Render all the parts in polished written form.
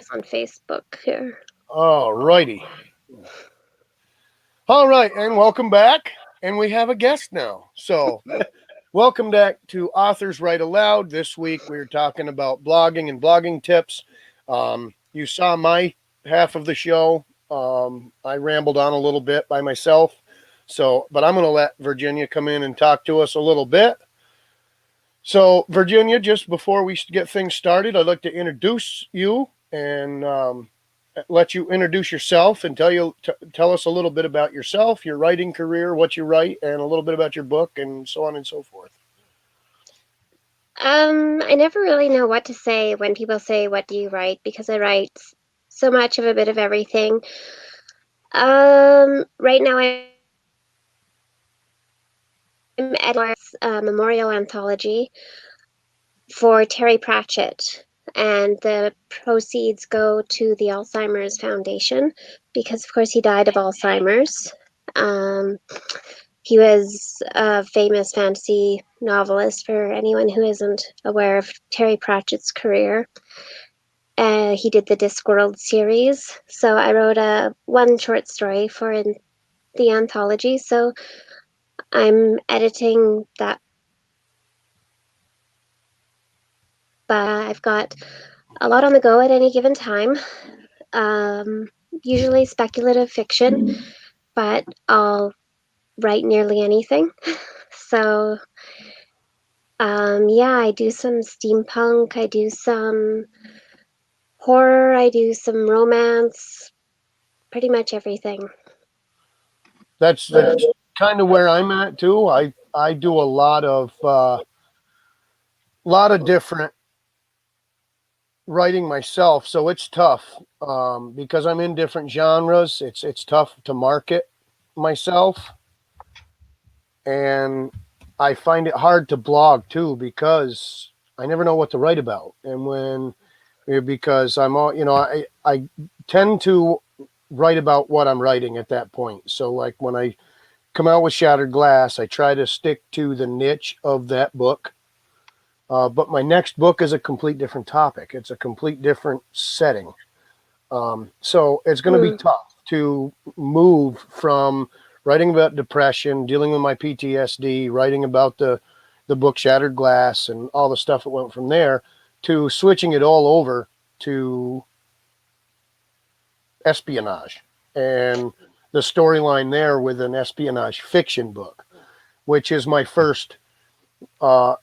this on Facebook here. All righty. All right, and welcome back. And we have a guest now. So, welcome back to Authors Write Aloud. This week we're talking about blogging and blogging tips. You saw my half of the show. I rambled on a little bit by myself. But I'm going to let Virginia come in and talk to us a little bit. So, Virginia, just before we get things started, I'd like to introduce you and let you introduce yourself and tell us a little bit about yourself, your writing career, what you write, and a little bit about your book, and so on and so forth. I never really know what to say when people say, "What do you write?" because I write so much of a bit of everything. Right now I'm editing a memorial anthology for Terry Pratchett, and the proceeds go to the Alzheimer's Foundation because, of course, he died of Alzheimer's. He was a famous fantasy novelist for anyone who isn't aware of Terry Pratchett's career. He did the Discworld series, so I wrote one short story for the anthology, so I'm editing that. But I've got a lot on the go at any given time. Um, Usually speculative fiction, but I'll write nearly anything. So, yeah, I do some steampunk, I do some horror, I do some romance, pretty much everything. That's kind of where I'm at too. I do a lot of different writing myself, so it's tough because I'm in different genres. It's tough to market myself, and I find it hard to blog too because I never know what to write about. And because I'm all I tend to write about what I'm writing at that point. So like when I come out with Shattered Glass, I try to stick to the niche of that book. But my next book is a complete different topic. It's a complete different setting. So it's going to be tough to move from writing about depression, dealing with my PTSD, writing about the book Shattered Glass and all the stuff that went from there, to switching it all over to espionage and the storyline there with an espionage fiction book, which is my first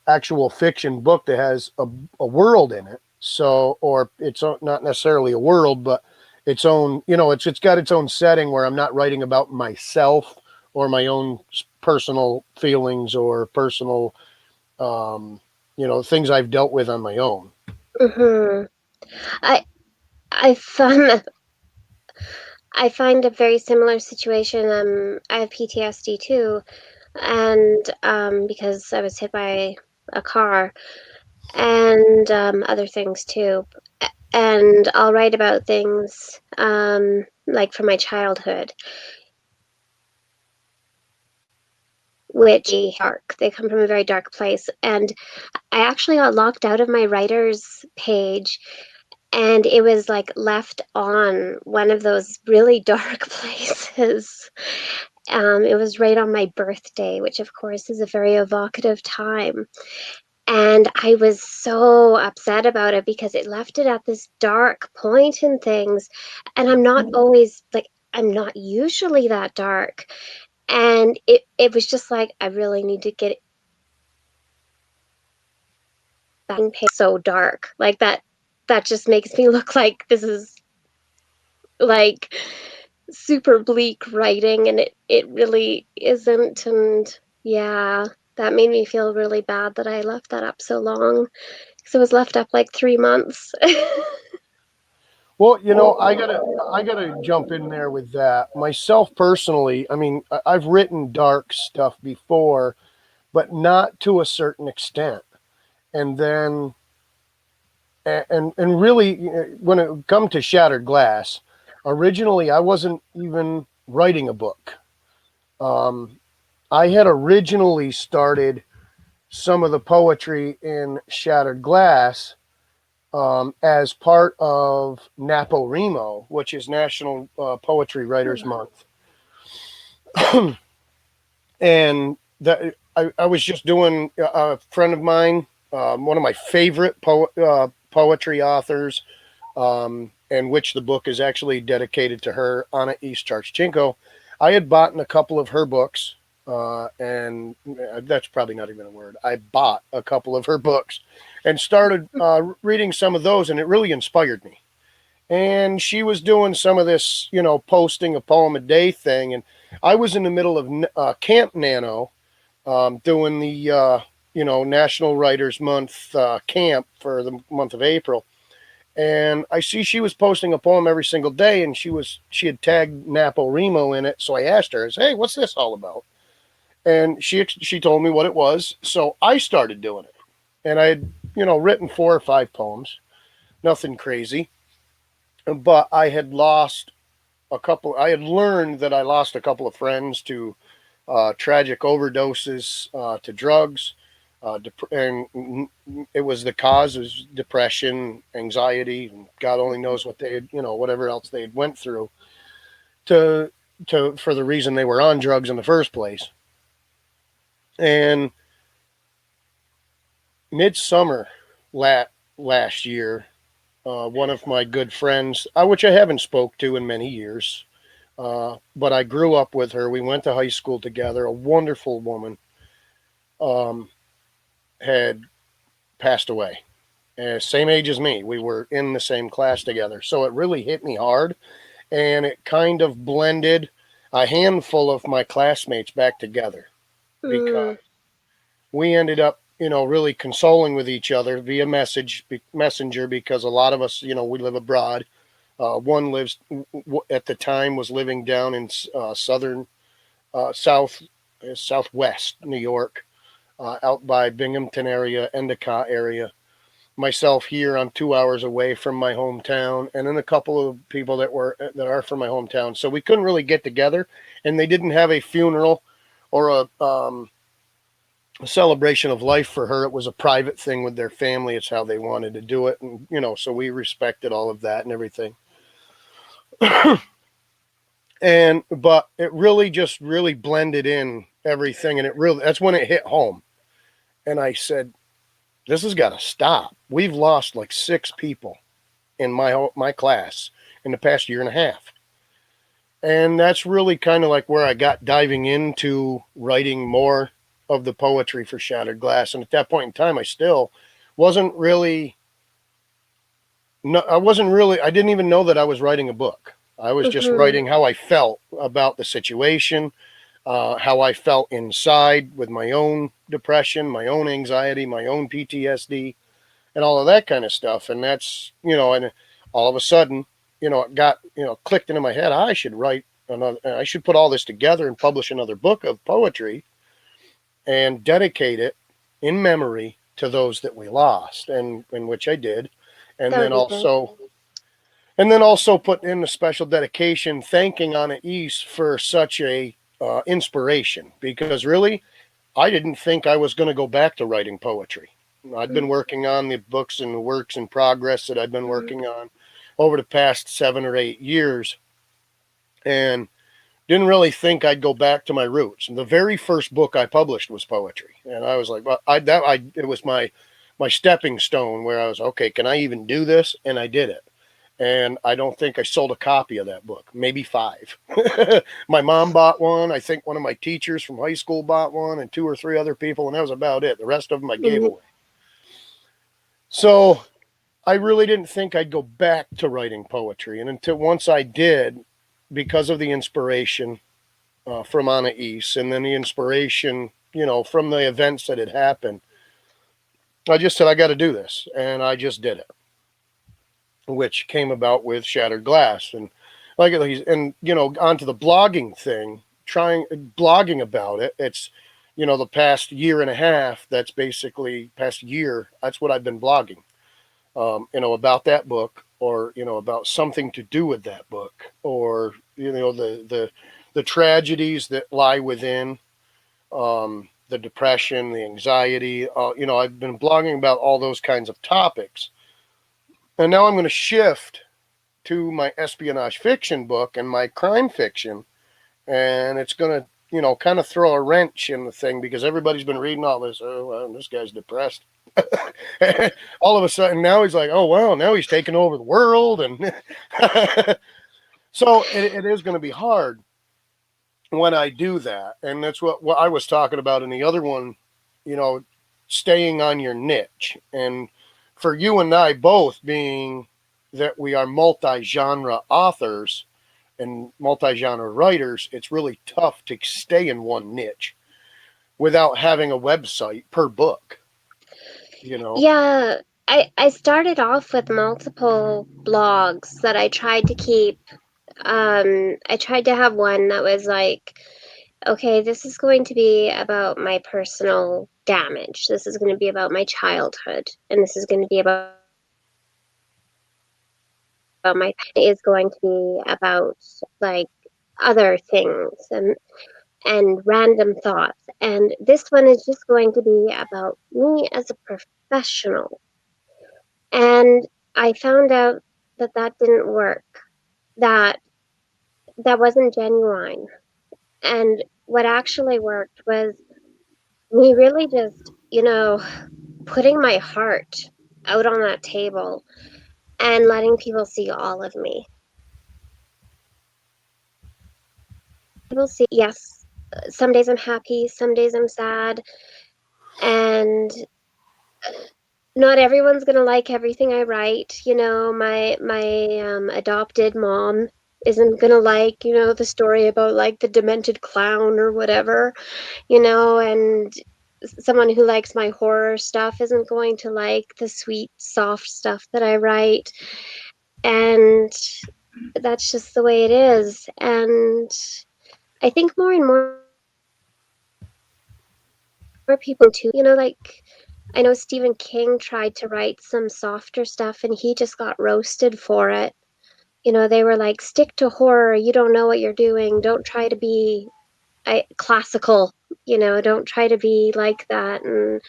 actual fiction book that has a world in it. So, or it's not necessarily a world, but its own, it's got its own setting where I'm not writing about myself or my own personal feelings or personal, things I've dealt with on my own. Mm-hmm. I I found I find a very similar situation. I have PTSD too, and because I was hit by a car and other things too. And I'll write about things like from my childhood, which are dark. They come from a very dark place. And I actually got locked out of my writer's page, and it was like left on one of those really dark places. It was right on my birthday, which of course is a very evocative time. And I was so upset about it because it left it at this dark point in things. And I'm not always like, I'm not usually that dark. And it was just like, I really need to get it back so dark. Like that just makes me look like this is like super bleak writing, and it really isn't. And yeah, that made me feel really bad that I left that up so long, because it was left up like 3 months. Well, I gotta jump in there with that myself personally. I mean, I've written dark stuff before, but not to a certain extent. And then, and really, when it come to Shattered Glass, originally I wasn't even writing a book. Um, I had originally started some of the poetry in Shattered Glass as part of NaPoWriMo, which is National Poetry Writers Oh, Month. And I was just doing a friend of mine, one of my favorite poetry authors, and which the book is actually dedicated to her, Anna East Charchenko. I had bought a couple of her books, and that's probably not even a word. I bought a couple of her books and started reading some of those, and it really inspired me. And she was doing some of this, posting a poem a day thing, and I was in the middle of Camp Nano, doing the National Writers Month camp for the month of April, and I see she was posting a poem every single day, and she had tagged NaPoWriMo in it. So I asked her, I said, "Hey, what's this all about?" And she told me what it was. So I started doing it, and I had written 4 or 5 poems, nothing crazy, but I had lost a couple. I had learned that I lost a couple of friends to tragic overdoses, to drugs, and it was the cause was depression, anxiety, and God only knows what they had, whatever else they had went through to for the reason they were on drugs in the first place. And midsummer last year, one of my good friends, which I haven't spoke to in many years, but I grew up with her. We went to high school together. A wonderful woman, um, had passed away. Same age as me. We were in the same class together. So it really hit me hard, and it kind of blended a handful of my classmates back together because mm, we ended up, really consoling with each other via messenger, because a lot of us, we live abroad. One lives at the time was living down in southern southwest New York, out by Binghamton area, Endicott area. Myself here, I'm 2 hours away from my hometown, and then a couple of people that are from my hometown. So we couldn't really get together, and they didn't have a funeral or a celebration of life for her. It was a private thing with their family. It's how they wanted to do it, and so we respected all of that and everything. And but it really just really blended in everything, and it really that's when it hit home. And I said, "This has got to stop. We've lost like 6 people in my class in the past year and a half." And that's really kind of like where I got diving into writing more of the poetry for Shattered Glass. And at that point in time, I still wasn't really, no, I wasn't really, I didn't even know that I was writing a book. I was just mm-hmm. writing how I felt about the situation, how I felt inside with my own depression, my own anxiety, my own PTSD, and all of that kind of stuff. And that's, and all of a sudden, it got, clicked into my head. I should write another, I should put all this together and publish another book of poetry and dedicate it in memory to those that we lost, and in which I did. And That then would be great. also put in a special dedication thanking Anna East for such a inspiration, because really I didn't think I was going to go back to writing poetry. I'd been working on the books and the works in progress that I've been Mm-hmm. working on over the past 7 or 8 years, and didn't really think I'd go back to my roots. And the very first book I published was poetry, and I was like, well, it was my stepping stone where I was okay. Can I even do this? And I did it. And I don't think I sold a copy of that book, maybe 5. My mom bought one. I think one of my teachers from high school bought one, and 2 or 3 other people, and that was about it. The rest of them I gave Mm-hmm. away. So I really didn't think I'd go back to writing poetry. And until once I did, because of the inspiration from Anna East, and then the inspiration, from the events that had happened, I just said, I got to do this. And I just did it, which came about with Shattered Glass. And onto the blogging thing, trying blogging about it. It's, the past year and a half, that's basically past year. That's what I've been blogging, about that book, or, about something to do with that book, or, the tragedies that lie within, the depression, the anxiety. I've been blogging about all those kinds of topics. And now I'm going to shift to my espionage fiction book and my crime fiction, and it's going to, kind of throw a wrench in the thing because everybody's been reading all this. Oh, well, this guy's depressed. All of a sudden, now he's like, oh, well, now he's taking over the world. And so it is going to be hard when I do that. And that's what I was talking about in the other one, you know, staying on your niche. And for you and I both being that we are multi genre authors and multi genre writers, it's really tough to stay in one niche without having a website per book, you know. Yeah, I started off with multiple blogs that I tried to keep. I tried to have one that was like, okay, this is going to be about my personal damage. This is going to be about my childhood, and this is going to be about my past. Is going to be about like other things and random thoughts. And this one is just going to be about me as a professional. And I found out that that didn't work. That that wasn't genuine. And what actually worked was me really just, putting my heart out on that table and letting people see all of me. People see, yes, some days I'm happy, some days I'm sad, and not everyone's gonna like everything I write. My adopted mom isn't gonna like, the story about like the demented clown or whatever, and someone who likes my horror stuff isn't going to like the sweet, soft stuff that I write. And that's just the way it is. And I think more and more people are to, like I know Stephen King tried to write some softer stuff and he just got roasted for it. They were like, stick to horror. You don't know what you're doing. Don't try to be classical, don't try to be like that. And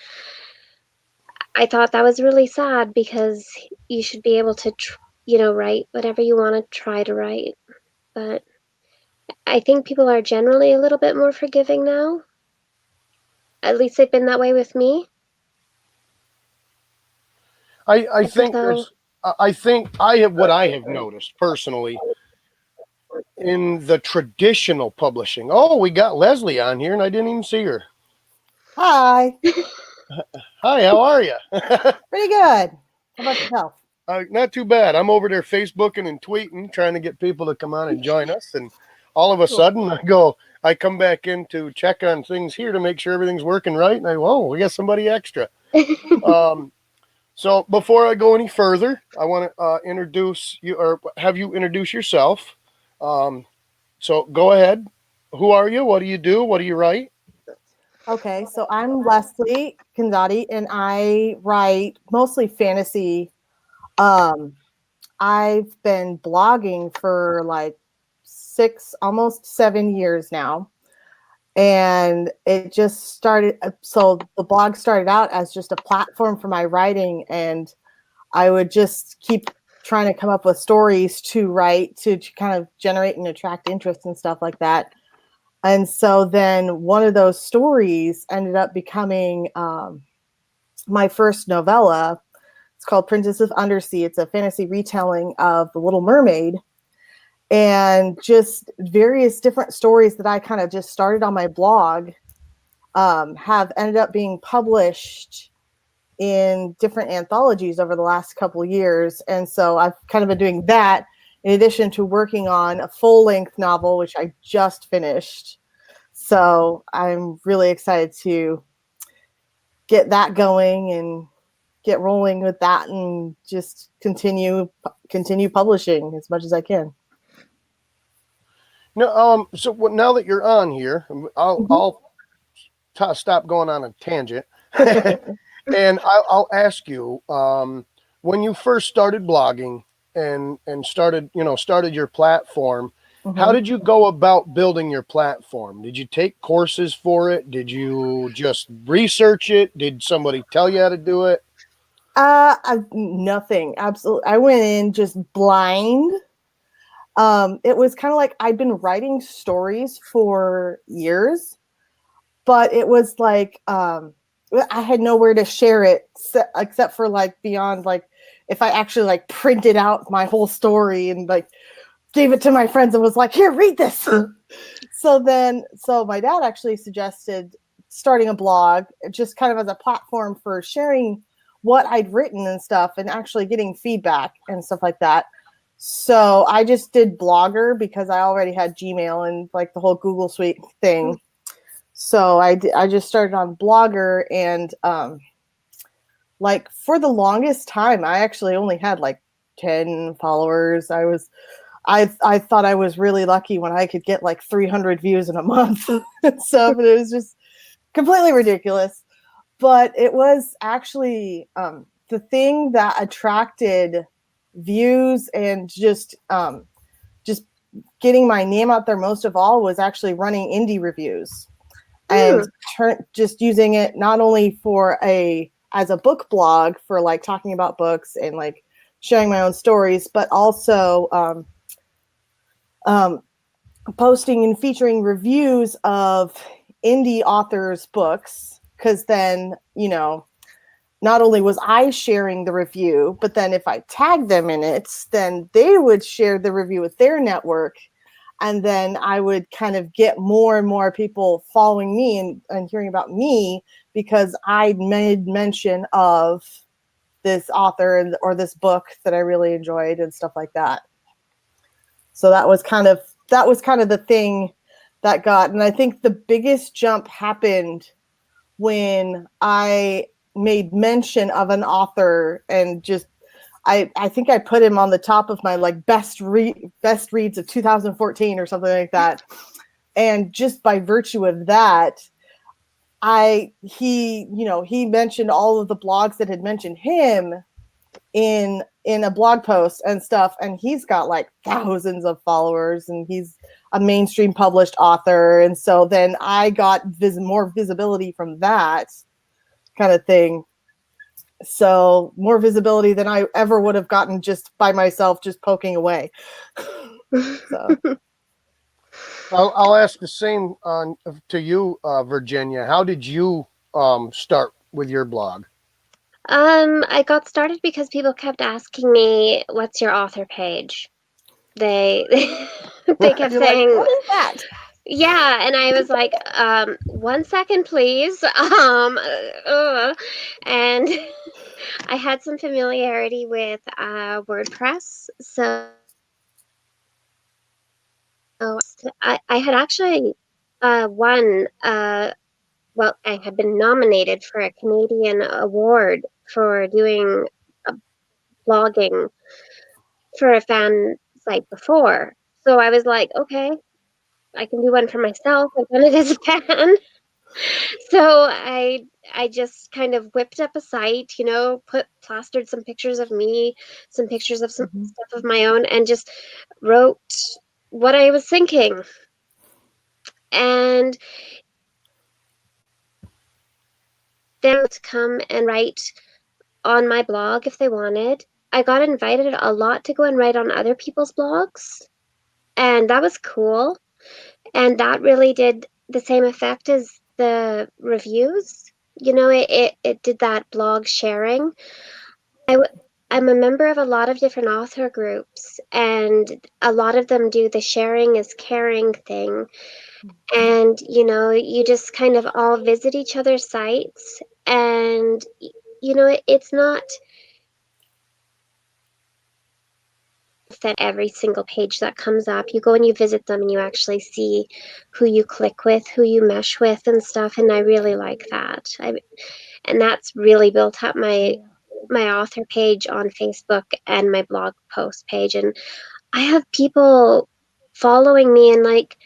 I thought that was really sad because you should be able to, write whatever you want to try to write. But I think people are generally a little bit more forgiving now. At least they've been that way with me. I Even think though, there's, I think I have what I have noticed personally in the traditional publishing. Oh, we got Leslie on here and I didn't even see her. Hi. Hi, how are you? Pretty good. How about yourself? Not too bad. I'm over there Facebooking and tweeting, trying to get people to come on and join us. And all of a Cool. sudden, I come back in to check on things here to make sure everything's working right. And whoa, we got somebody extra. Um, so before I go any further, I want to introduce you or have you introduce yourself. Um, so go ahead. Who are you? What do you do? What do you write? Okay, so I'm Leslie Kanzati and I write mostly fantasy. Um, I've been blogging for like 7 years now. And it just started. So the blog started out as just a platform for my writing, and I would just keep trying to come up with stories to write to kind of generate and attract interest and stuff like that. And so then one of those stories ended up becoming my first novella. It's called Princess of Undersea. It's a fantasy retelling of The Little Mermaid, and just various different stories that I kind of just started on my blog have ended up being published in different anthologies over the last couple of years. And so I've kind of been doing that in addition to working on a full-length novel, which I just finished. So I'm really excited to get that going and get rolling with that and just continue publishing as much as I can. No, so now that you're on here, I'll stop going on a tangent, and I'll ask you, when you first started blogging and started your platform, how Mhm. did you go about building your platform? Did you take courses for it? Did you just research it? Did somebody tell you how to do it? Nothing. Absolutely. I went in just blind. It was kind of like I'd been writing stories for years, but it was like I had nowhere to share it except for like beyond like if I actually like printed out my whole story and like gave it to my friends and was like, here, read this. So my dad actually suggested starting a blog just kind of as a platform for sharing what I'd written and stuff and actually getting feedback and stuff like that. So I just did Blogger because I already had Gmail and like the whole Google Suite thing. So I just started on Blogger and like for the longest time I actually only had like 10 followers. I thought I was really lucky when I could get like 300 views in a month and stuff. And it was just completely ridiculous. But it was actually the thing that attracted views and just getting my name out there most of all was actually running indie reviews and Hmm. just using it not only for as a book blog for like talking about books and like sharing my own stories, but also um, posting and featuring reviews of indie authors' books. Because then, not only was I sharing the review, but then if I tagged them in it, then they would share the review with their network. And then I would kind of get more and more people following me and hearing about me because I made mention of this author or this book that I really enjoyed and stuff like that. So that was kind of the thing that got, and I think the biggest jump happened when I made mention of an author and just I think I put him on the top of my like best reads of 2014 or something like that. And just by virtue of that, he mentioned all of the blogs that had mentioned him in a blog post and stuff, and he's got like thousands of followers and he's a mainstream published author. And so then I got more visibility from that kind of thing. So more visibility than I ever would have gotten just by myself, just poking away. So I'll ask the same on to you, Virginia. How did you start with your blog? I got started because people kept asking me, "What's your author page?" They they kept you're like, saying, what is that? "Yeah," and I was like, 1 second, please." And I had some familiarity with WordPress, so I had actually won. Well, I had been nominated for a Canadian award for doing uh, blogging for a fan site before. So I was like, okay, I can do one for myself. I've done it as a fan. So I just kind of whipped up a site, put plastered some pictures of me, some pictures of some Mhm. stuff of my own, and just wrote what I was thinking. And then to come and write on my blog if they wanted. I got invited a lot to go and write on other people's blogs, and that was cool. And that really did the same effect as the reviews. It did that blog sharing. I'm a member of a lot of different author groups, and a lot of them do the sharing is caring thing. And, you just kind of all visit each other's sites, and, it's not that every single page that comes up. You go and you visit them and you actually see who you click with, who you mesh with, and stuff. And I really like that. And that's really built up my author page on Facebook and my blog post page. And I have people following me, and like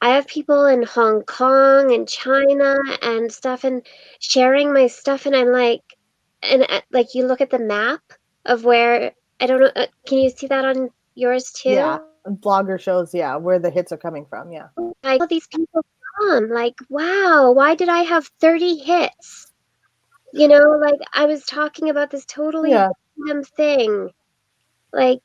I have people in Hong Kong and China and stuff, and sharing my stuff. And I'm like, and like you look at the map of where, I don't know, can you see that on yours Yeah, too? blogger shows, yeah, where the hits are coming from. Yeah. Like all these people from, like, wow, why did I have 30 hits? Like I was talking about this totally Yeah. random thing. Like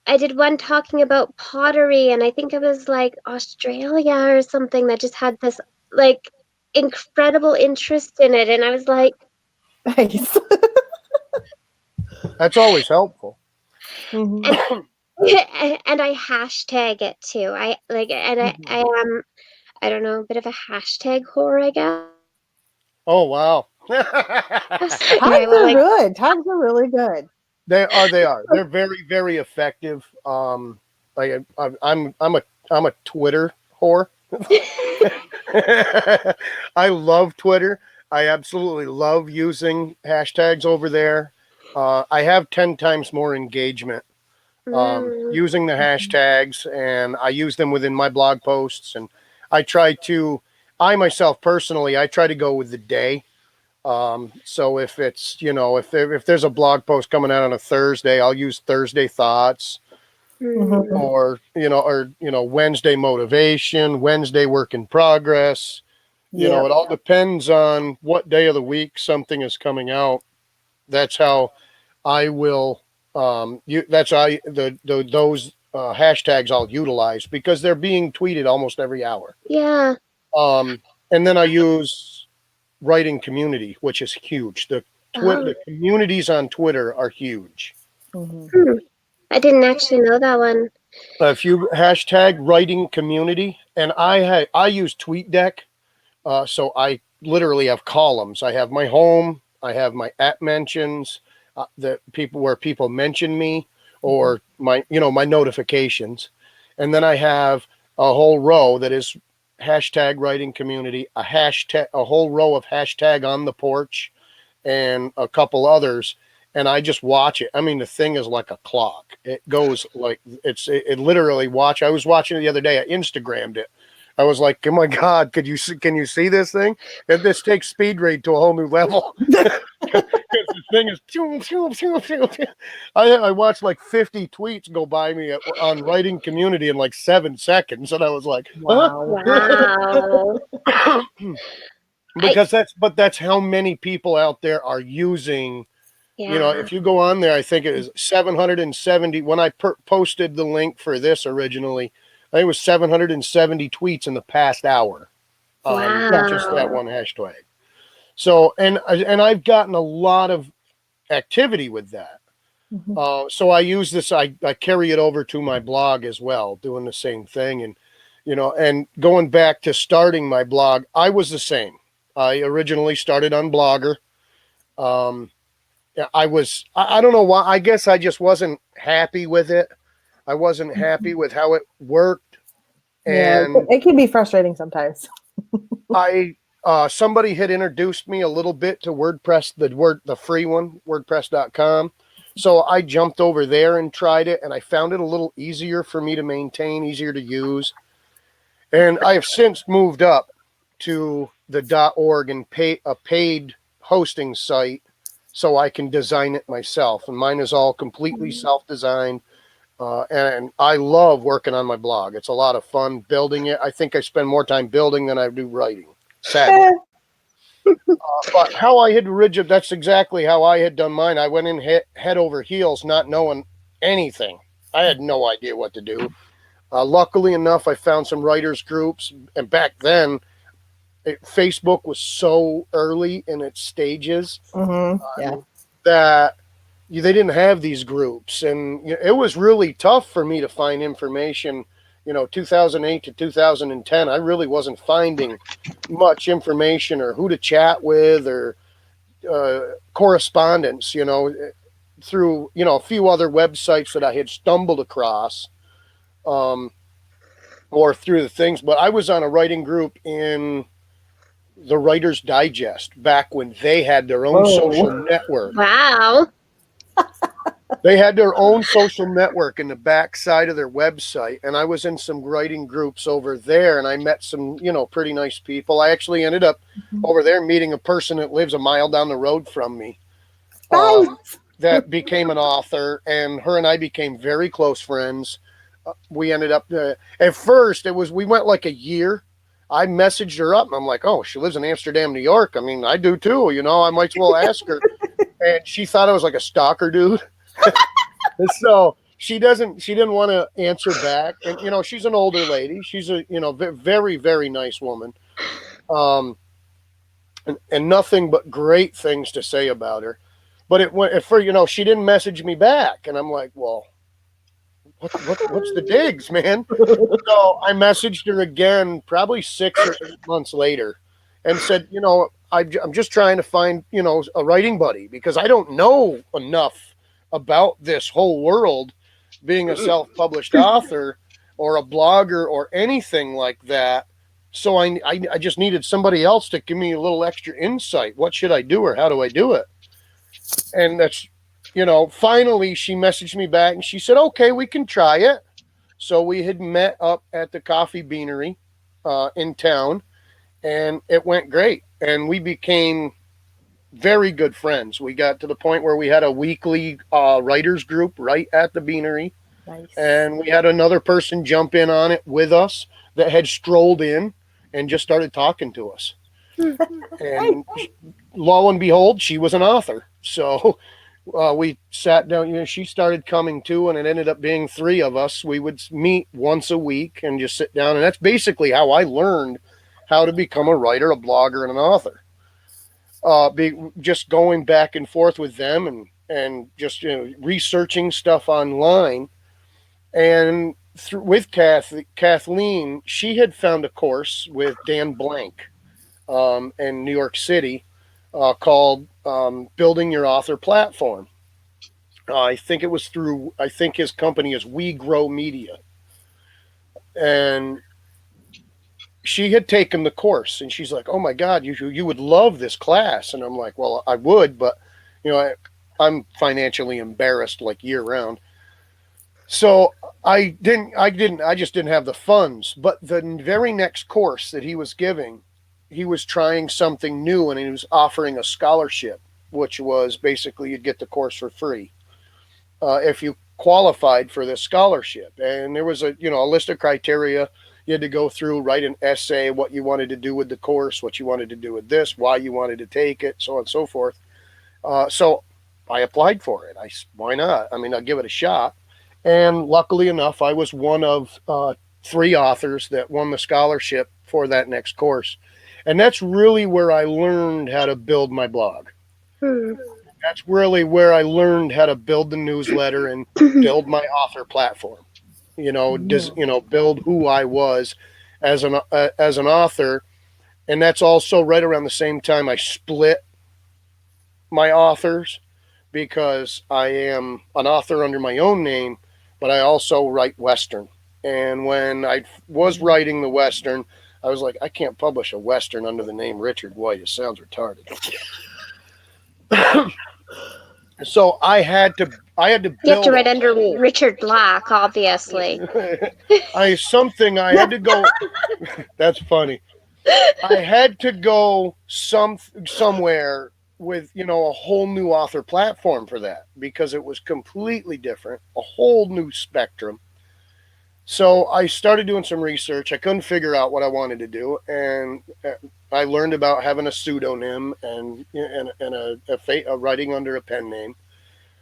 I did one talking about pottery, and I think it was like Australia or something that just had this like incredible interest in it, and I was like, Nice. That's always helpful. Hmm. and and I hashtag it too. I like, and I Hmm. am, I don't know, a bit of a hashtag whore, I guess. Oh wow. And I Tags will are like, good. Tags are really good. They are. They're very, very effective. Like I'm a Twitter whore. I love Twitter. I absolutely love using hashtags over there. I have 10 times more engagement mm, using the Mhm. hashtags, and I use them within my blog posts. And I try to, I myself personally, I try to go with the day. So if it's, if there's a blog post coming out on a Thursday, I'll use Thursday thoughts, mm, Mhm. or Wednesday motivation, Wednesday work in progress. Yep. It all depends on what day of the week something is coming out. That's how I will. That's how those hashtags I'll utilize because they're being tweeted almost every hour. yeah, Um, and then I use writing community, which is huge. oh, The communities on Twitter are huge. Hmm. hmm. I didn't actually know that one. If you hashtag writing community, and I use TweetDeck. So I literally have columns. I have my home. I have my at mentions, the people where people mention me, Hmm. or my notifications, and then I have a whole row that is hashtag writing community, a whole row of hashtag on the porch, and a couple others. And I just watch it. I mean, the thing is like a clock. It goes like it literally watch. I was watching it the other day. I Instagrammed it. I was like, oh my god, can you see this thing? And this takes speed rate to a whole new level. Because the thing is, I watched like 50 tweets go by me on writing community in like 7 seconds, and I was like, huh? Wow. Wow. I Because that's how many people out there are using. Yeah. If you go on there, I think it is 770. When I posted the link for this originally, I think it was 770 tweets in the past hour on Yeah. just that Wow. one hashtag. So, and I've gotten a lot of activity with that. Hmm. So I use this. I carry it over to my blog as well, doing the same thing. And and going back to starting my blog, I was the same. I originally started on Blogger. Um, yeah, I don't know why. I guess I just wasn't happy with it. I wasn't happy with how it worked. Yeah. And It can be frustrating sometimes. I, somebody had introduced me a little bit to WordPress, the free one, WordPress.com. So I jumped over there and tried it, and I found it a little easier for me to maintain, easier to use. And I have since moved up to the .org and pay a paid hosting site so I can design it myself. And mine is all completely self-designed. And I love working on my blog. It's a lot of fun building it. I think I spend more time building than I do writing, sadly. Eh, But how I had originally, that's exactly how I had done mine. I went in head over heels, not knowing anything. I had no idea what to do. Luckily enough, I found some writers groups, and back then, Facebook was so early in its stages yeah. that they didn't have these groups, and it was really tough for me to find information. 2008 to 2010, I really wasn't finding much information or who to chat with or correspondence. Through a few other websites that I had stumbled across. Um, or through the things, but I was on a writing group in the Writer's Digest back when they had their own social Whoa. network. Wow. They had their own social network in the back side of their website, and I was in some writing groups over there, and I met some, pretty nice people. I actually ended up over there meeting a person that lives a mile down the road from me, um, Nice. that became an author, and her and I became very close friends. We ended up at first we went like a year. I messaged her up and I'm like, oh, she lives in Amsterdam, New York. I mean, I do too. I might as well ask her. And she thought I was like a stalker dude. And so she didn't want to answer back. And, she's an older lady. She's a, very, very nice woman. Um, and nothing but great things to say about her. But it went for, she didn't message me back. And I'm like, well, what's the digs, man? So I messaged her again, probably 6 or 8 months later, and said, I'm just trying to find, a writing buddy because I don't know enough about this whole world, being a self-published author or a blogger or anything like that. So I just needed somebody else to give me a little extra insight. What should I do or how do I do it? And that's, finally she messaged me back and she said, okay, we can try it. So we had met up at the coffee beanery in town, and it went great. And we became very good friends. We got to the point where we had a weekly writers group right at the beanery. Nice. And we had another person jump in on it with us that had strolled in and just started talking to us. And lo and behold, she was an author. So we sat down, she started coming too, and it ended up being 3 of us. We would meet once a week and just sit down. And that's basically how I learned how to become a writer, a blogger, and an author. Just going back and forth with them and just researching stuff online. And with Kathleen, she had found a course with Dan Blank in New York City called Building Your Author Platform. I think his company is We Grow Media. And she had taken the course and she's like, oh my God, you would love this class. And I'm like, well, I would, but I'm financially embarrassed like year round. So I just didn't have the funds. But the very next course that he was giving, he was trying something new and he was offering a scholarship, which was basically you'd get the course for free if you qualified for this scholarship. And there was a list of criteria you had to go through, write an essay, what you wanted to do with the course, what you wanted to do with this, why you wanted to take it, so on and so forth. So I applied for it. Why not? I mean, I'll give it a shot. And luckily enough, I was one of 3 authors that won the scholarship for that next course. And that's really where I learned how to build my blog. That's really where I learned how to build the newsletter and build my author platform. Build who I was as an author. And that's also right around the same time I split my authors, because I am an author under my own name, but I also write Western. And when I was writing the Western, I was like, I can't publish a Western under the name Richard White. It sounds retarded. So I had to build. You have to write under Richard Black, obviously. I had to go. That's funny. I had to go somewhere with a whole new author platform for that, because it was completely different, a whole new spectrum. So I started doing some research. I couldn't figure out what I wanted to do, and I learned about having a pseudonym and a writing under a pen name.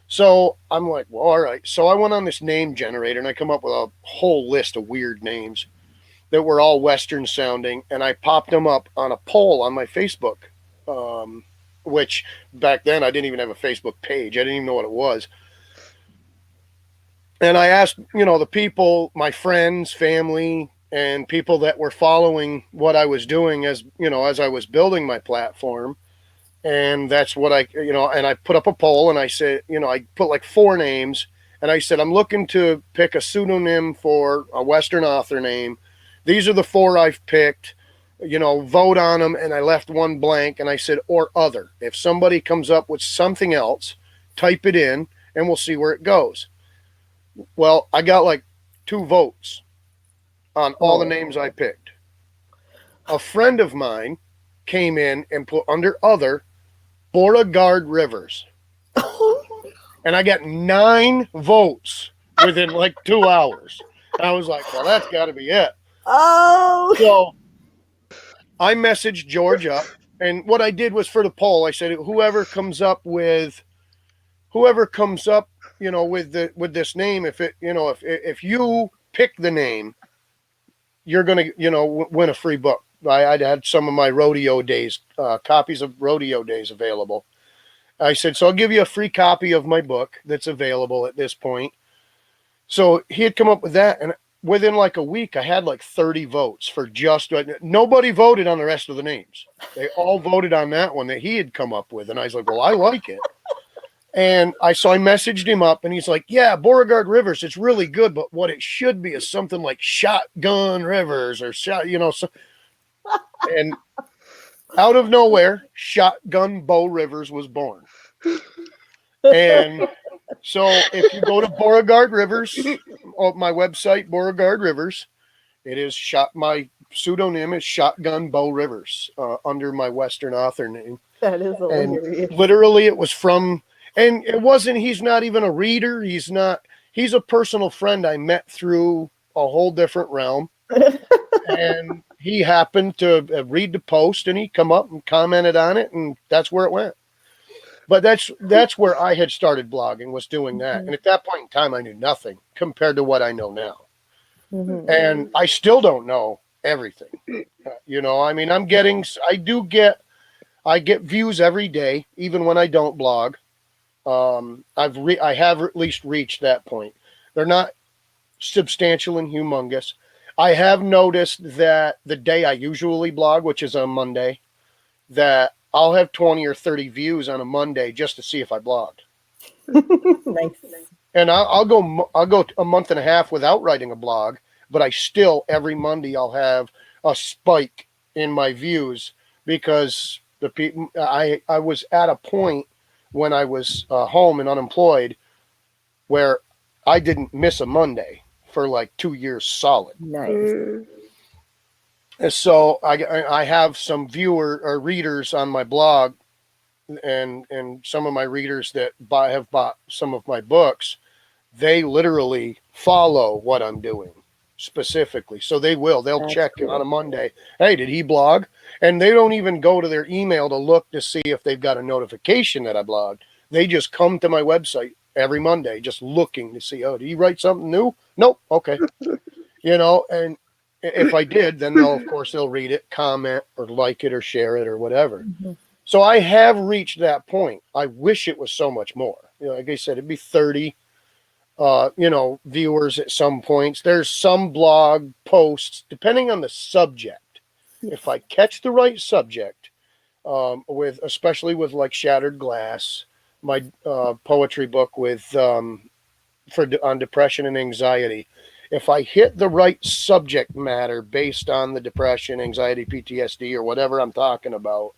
So I'm like, well, all right. So I went on this name generator and I come up with a whole list of weird names that were all Western sounding, and I popped them up on a poll on my Facebook, which back then I didn't even have a Facebook page. I didn't even know what it was. And I asked, the people, my friends, family, and people that were following what I was doing as I was building my platform. And that's what and I put up a poll and I said, I put like 4 names and I said, I'm looking to pick a pseudonym for a Western author name. These are the 4 I've picked, vote on them. And I left 1 blank and I said, or other. If somebody comes up with something else, type it in and we'll see where it goes. Well, I got like 2 votes on all the names I picked. A friend of mine came in and put under other Beauregard Rivers. And I got 9 votes within like 2 hours. I was like, well, that's got to be it. Oh. So I messaged George up, and what I did was for the poll, I said whoever comes up, with this name, if it, if you pick the name, you're gonna, win a free book. I'd had some of my rodeo days, copies of rodeo days available. I said, so I'll give you a free copy of my book that's available at this point. So he had come up with that, and within like a week, I had like 30 votes for just nobody voted on the rest of the names. They all voted on that one that he had come up with, and I was like, well, I like it. And I messaged him up, and he's like, yeah, Beauregard Rivers, it's really good, but what it should be is something like Shotgun Rivers or so. And out of nowhere, Shotgun Bo Rivers was born. And so if you go to Beauregard Rivers, my website, Beauregard Rivers, it is my pseudonym is Shotgun Bo Rivers, under my Western author name. That is And hilarious. literally it was from, and it wasn't, he's not even a reader. He's a personal friend I met through a whole different realm. And he happened to read the post, and he come up and commented on it, and that's where it went. But that's where I had started blogging, was doing that. And at that point in time, I knew nothing compared to what I know now. Mm-hmm. And I still don't know everything. I mean, I get views every day, even when I don't blog. I have at least reached that point. They're not substantial and humongous. I have noticed that the day I usually blog, which is on Monday, that I'll have 20 or 30 views on a Monday just to see if I blogged. Nice. And I'll go a month and a half without writing a blog, but I still, every Monday, I'll have a spike in my views, because the people, I was at a point when I was home and unemployed where I didn't miss a Monday for like 2 years solid. Nice. And so I have some viewer or readers on my blog, and some of my readers that have bought some of my books. They literally follow what I'm doing specifically. So they'll That's check cool. on a Monday, hey, did he blog? And they don't even go to their email to look to see if they've got a notification that I blogged. They just come to my website every Monday just looking to see, oh, did he write something new? Nope. Okay. And if I did, then they'll read it, comment, or like it, or share it, or whatever. Mm-hmm. So I have reached that point. I wish it was so much more. Like I said, it'd be 30, viewers at some points. There's some blog posts, depending on the subject. Yes. If I catch the right subject, especially with like Shattered Glass, my poetry book on depression and anxiety. If I hit the right subject matter based on the depression, anxiety, PTSD, or whatever I'm talking about,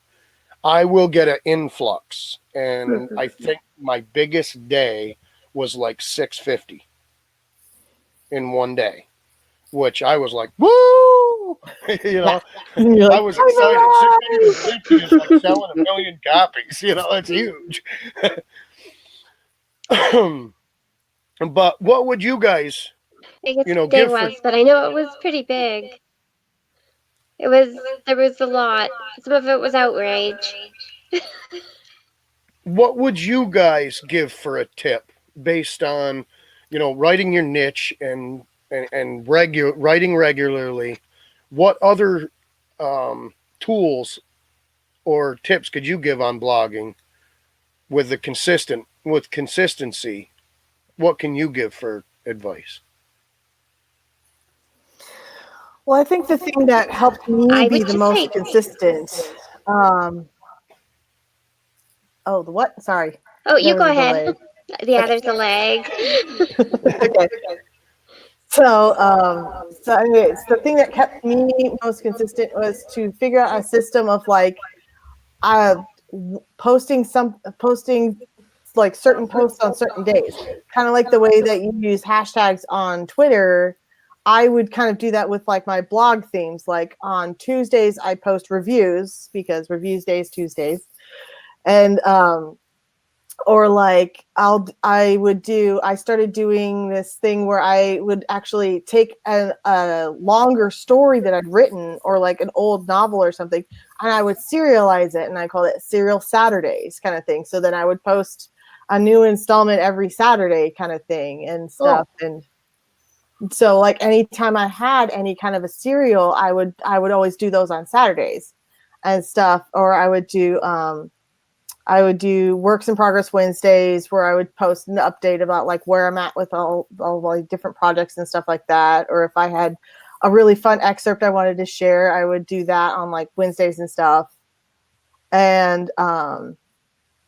I will get an influx. And I think my biggest day was like 650 in one day, which I was like, woo! I was excited. 650 is like selling 1 million copies. It's huge. But what would you guys, I guess the day give for? was, but I know it was pretty big. There was a lot. Some of it was outrage. What would you guys give for a tip based on, writing your niche and writing regularly? What other tools or tips could you give on blogging with consistency? What can you give for advice? Well, I think the thing that helped me I be would the just most say consistent. The what? Sorry. Oh, you There go was a ahead. delay. Yeah, there's a lag. Okay. So anyways, the thing that kept me most consistent was to figure out a system of like posting like certain posts on certain days, kind of like the way that you use hashtags on Twitter. I would kind of do that with like my blog themes. Like on Tuesdays, I post reviews because reviews day is Tuesdays, and or like I started doing this thing where I would actually take a longer story that I'd written, or like an old novel or something, and I would serialize it, and I call it Serial Saturdays kind of thing. So then I would post a new installment every Saturday kind of thing and Oh, stuff. And so like anytime I had any kind of a serial, I would always do those on Saturdays and stuff. Or I would do works in progress Wednesdays, where I would post an update about like where I'm at with all like different projects and stuff like that. Or if I had a really fun excerpt I wanted to share, I would do that on like Wednesdays and stuff. And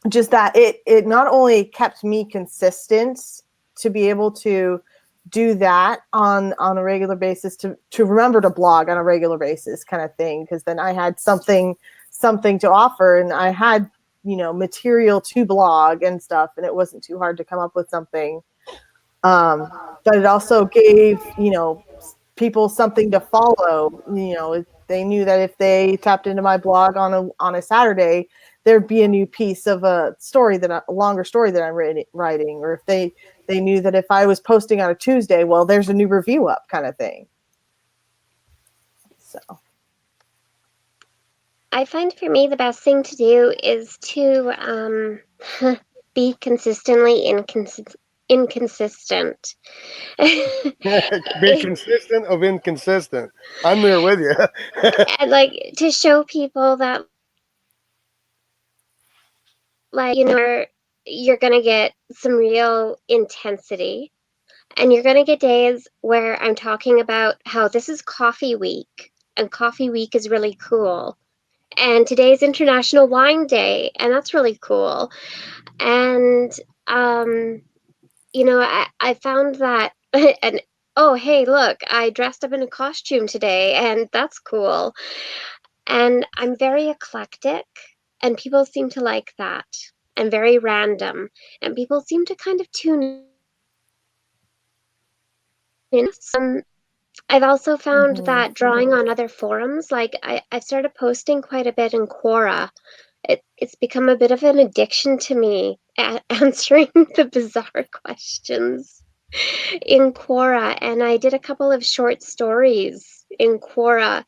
just that it not only kept me consistent to be able to do that on a regular basis, to remember to blog on a regular basis kind of thing, because then I had something to offer, and I had material to blog and stuff, and it wasn't too hard to come up with something. But it also gave people something to follow. They knew that if they tapped into my blog on a Saturday, there'd be a new piece of a longer story that I'm writing. Or if they knew that if I was posting on a Tuesday, well, there's a new review up kind of thing. So I find for me the best thing to do is to be consistently inconsistent. be consistent of inconsistent. I'm there with you. And like to show people that you're gonna get some real intensity, and you're gonna get days where I'm talking about how this is coffee week, and coffee week is really cool. And today's International Wine Day, and that's really cool. And um, I found that and oh hey, look, I dressed up in a costume today, and that's cool. And I'm very eclectic, and people seem to like that. And very random, and people seem to kind of tune in. I've also found mm-hmm. that drawing on other forums, like I've started posting quite a bit in Quora. It's become a bit of an addiction to me at answering the bizarre questions in Quora. And I did a couple of short stories in Quora,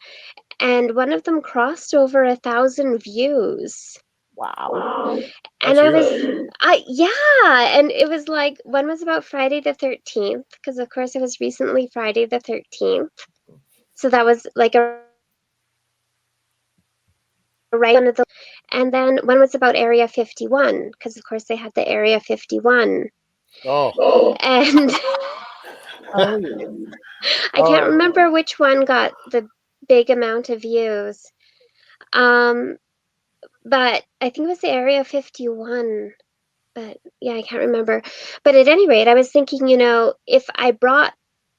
and one of them crossed over 1,000 views. Wow. And That's huge. and it was like, one was about Friday the 13th, because of course it was recently Friday the 13th. So that was like a right one of the, and then one was about Area 51, because of course they had the Area 51. Oh, And Oh yeah. I can't oh, remember which one got the big amount of views. Um, but I think it was the Area 51. But yeah, I can't remember. But at any rate, I was thinking, if I brought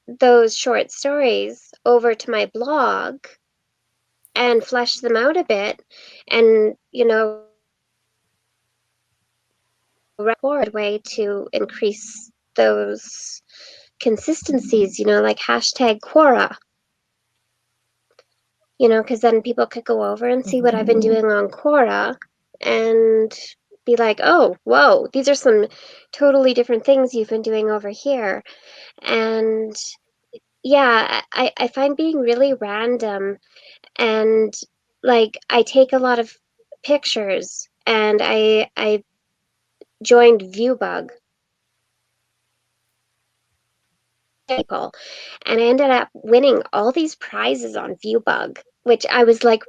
those short stories over to my blog and fleshed them out a bit, and record way to increase those consistencies, like hashtag Quora, because then people could go over and see what Mm-hmm. I've been doing on Quora and be like, oh, whoa, these are some totally different things you've been doing over here. And yeah, I find being really random, and like I take a lot of pictures, and I joined Viewbug people, and I ended up winning all these prizes on Viewbug, which I was like,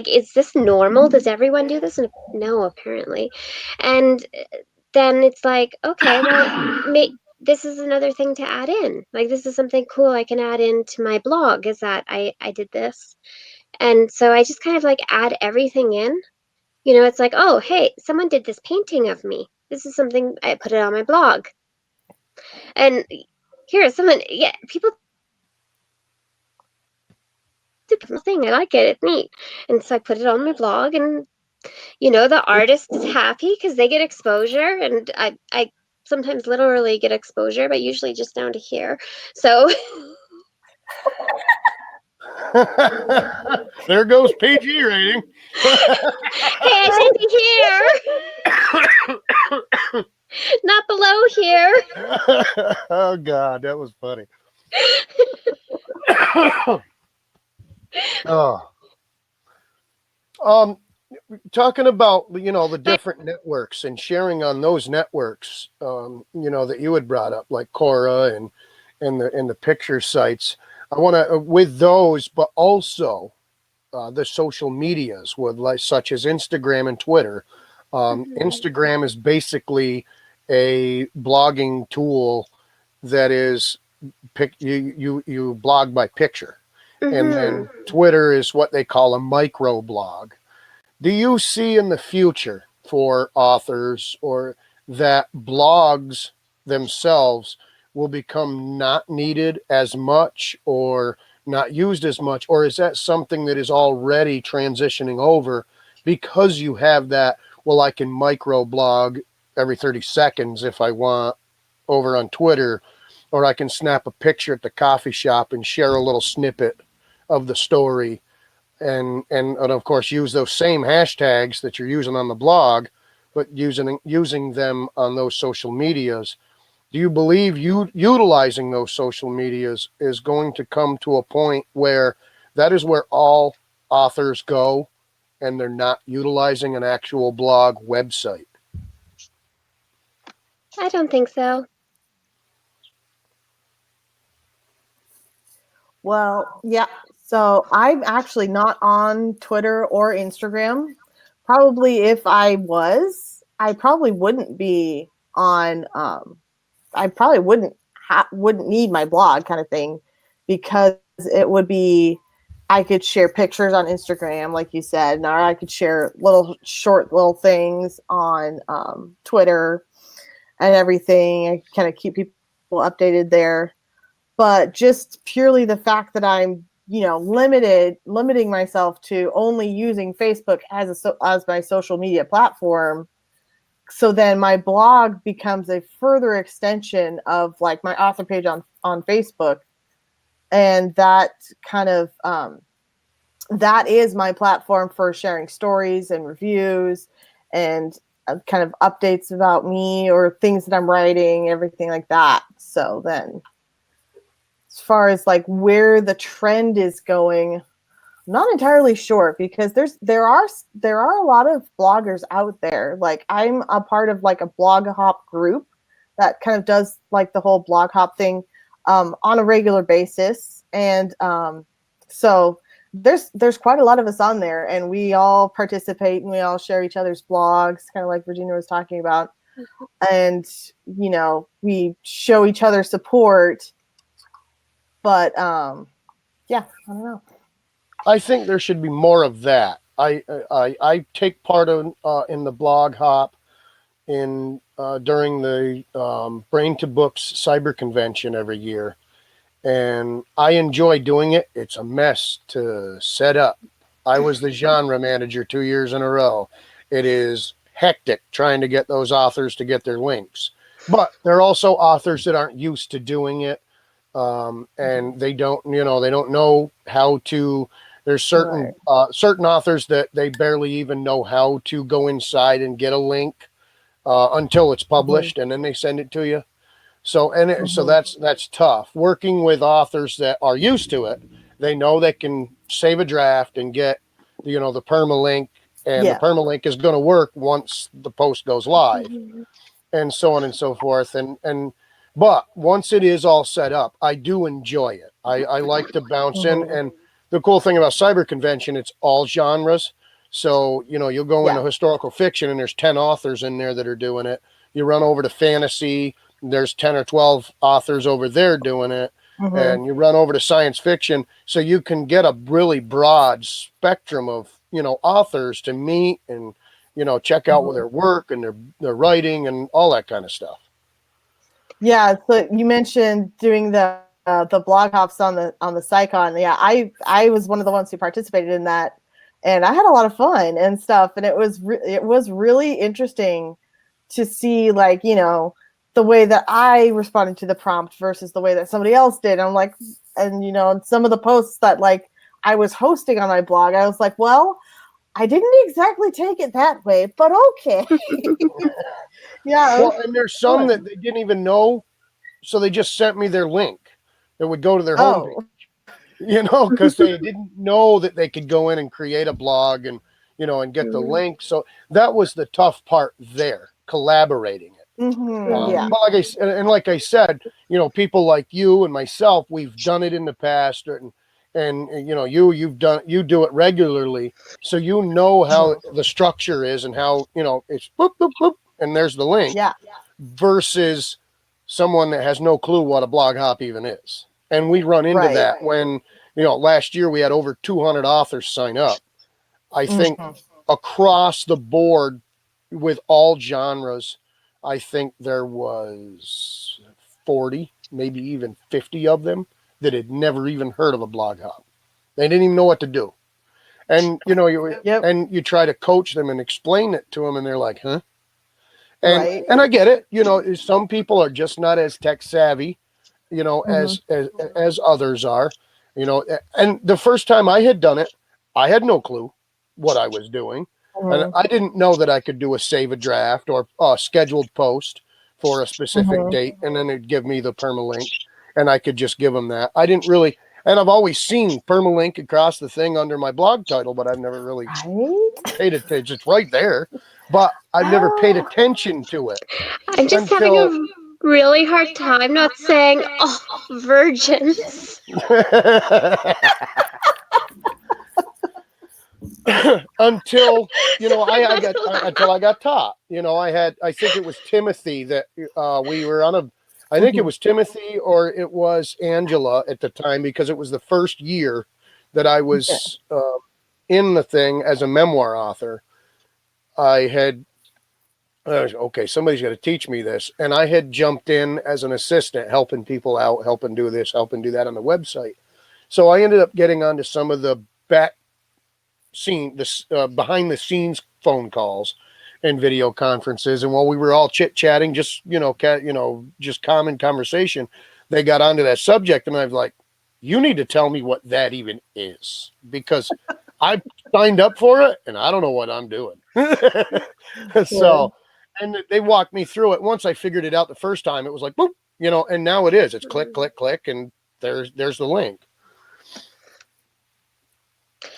is this normal? Does everyone do this? And no, apparently. And then it's like, okay, well, this is another thing to add in. Like, this is something cool I can add into my blog, is that I did this. And so I just kind of like add everything in. It's like, oh, hey, someone did this painting of me. This is something, I put it on my blog. And here, someone, yeah, people thing. I like it. It's neat. And so I put it on my blog, and the artist is happy because they get exposure, and I sometimes literally get exposure, but usually just down to here. So there goes PG rating. hey, I should be here. Not below here. Oh God, that was funny. Oh, um, talking about the different networks and sharing on those networks, that you had brought up, like Cora and the picture sites. I want to with those, but also the social medias with like such as Instagram and Twitter. Mhm. Instagram is basically a blogging tool that is you blog by picture, and then Mhm. Twitter is what they call a micro blog. Do you see in the future for authors or that blogs themselves will become not needed as much or not used as much? Or is that something that is already transitioning over because you have that? Well, I can micro blog every 30 seconds if I want over on Twitter, or I can snap a picture at the coffee shop and share a little snippet of the story, and of course use those same hashtags that you're using on the blog, but using them on those social medias. Do you believe you utilizing those social medias is going to come to a point where that is where all authors go and they're not utilizing an actual blog website? I don't think so. Well, yeah. So I'm actually not on Twitter or Instagram. Probably if I was, I probably wouldn't be on. I probably wouldn't need my blog kind of thing, because it would be. I could share pictures on Instagram, like you said, or I could share little short little things on Twitter and everything. I kind of keep people updated there, but just purely the fact that I'm limiting myself to only using Facebook as my social media platform, so then my blog becomes a further extension of like my author page on Facebook, and that kind of that is my platform for sharing stories and reviews and kind of updates about me or things that I'm writing, everything like that. So then, as far as like where the trend is going, I'm not entirely sure, because there are a lot of bloggers out there. Like I'm a part of like a blog hop group that kind of does like the whole blog hop thing on a regular basis, and so there's quite a lot of us on there, and we all participate and we all share each other's blogs, kind of like Virginia was talking about, and we show each other support. But yeah, I don't know. I think there should be more of that. I take part in the blog hop in during the Brain to Books Cyber Convention every year, and I enjoy doing it. It's a mess to set up. I was the genre manager 2 years in a row. It is hectic trying to get those authors to get their links, but there are also authors that aren't used to doing it, Mhm. and they don't know how to. There's Right. certain authors that they barely even know how to go inside and get a link until it's Mhm. published, and then they send it to you. So Mhm. that's tough. Working with authors that are used to it, they know they can save a draft and get the permalink, and the Yeah. permalink is going to work once the post goes live, Mhm. and so on and so forth. And but once it is all set up, I do enjoy it. I like to bounce in, Mhm. and the cool thing about cyber convention, it's all genres. So you'll go into Yeah. historical fiction and there's 10 authors in there that are doing it. You run over to fantasy, there's 10 or 12 authors over there doing it. Mhm. And you run over to science fiction, so you can get a really broad spectrum of authors to meet and check out with Mhm. their work and their writing and all that kind of stuff. Yeah. So you mentioned doing the blog hops on the SciCon. Yeah, I was one of the ones who participated in that, and I had a lot of fun and stuff. And it was really interesting to see, like, the way that I responded to the prompt versus the way that somebody else did. I'm like, and some of the posts that like I was hosting on my blog, I was like, well, I didn't exactly take it that way, but okay. Yeah, it Well, was and there's some fun. that they didn't even know, so they just sent me their link that would go to their homepage. Oh. Because they didn't know that they could go in and create a blog and and get the Mm, link. So that was the tough part there, collaborating it. Yeah. mm, But like I said, people like you and myself, we've done it in the past, and you do it regularly, so how Mhm. the structure is and how it's boop boop boop, and there's the link Yeah. versus someone that has no clue what a blog hop even is. And we run into Right. that when last year we had over 200 authors sign up. I think Mhm. across the board with all genres, I think there was 40, maybe even 50 of them that had never even heard of a blog hop. They didn't even know what to do. And Yep. you try to coach them and explain it to them, and they're like, "Huh?" Right. And I get it. Some people are just not as tech savvy, Mhm. as others are. And the first time I had done it, I had no clue what I was doing, and Mhm. I didn't know that I could do a save a draft or a scheduled post for a specific Mhm. date, and then it'd give me the permalink, and I could just give them that. I didn't really, and I've always seen permalink across the thing under my blog title, but I've never really Right. paid attention. It's right there, but I've never paid Ah. attention to it I'm just having until a really hard time not saying, oh, virgins. until Sorry, I not got to until I laugh. got taught. I think it was Timothy that we were on a. I think it Mhm. was Timothy or it was Angela at the time because it was the first year that I Yeah. was in the thing as a memoir author. I had okay, somebody's got to teach me this, and I had jumped in as an assistant, helping people out, helping do this, helping do that on the website. So I ended up getting onto some of the back this behind the scenes phone calls and video conferences, and while we were all chit chatting, just just common conversation, they got onto that subject, and I was like, "You need to tell me what that even is because I signed up for it and I don't know what I'm doing." Yeah. So, and they walked me through it. Once I figured it out the first time, it was like boop, and now it is. It's click, click, click, and there's the link.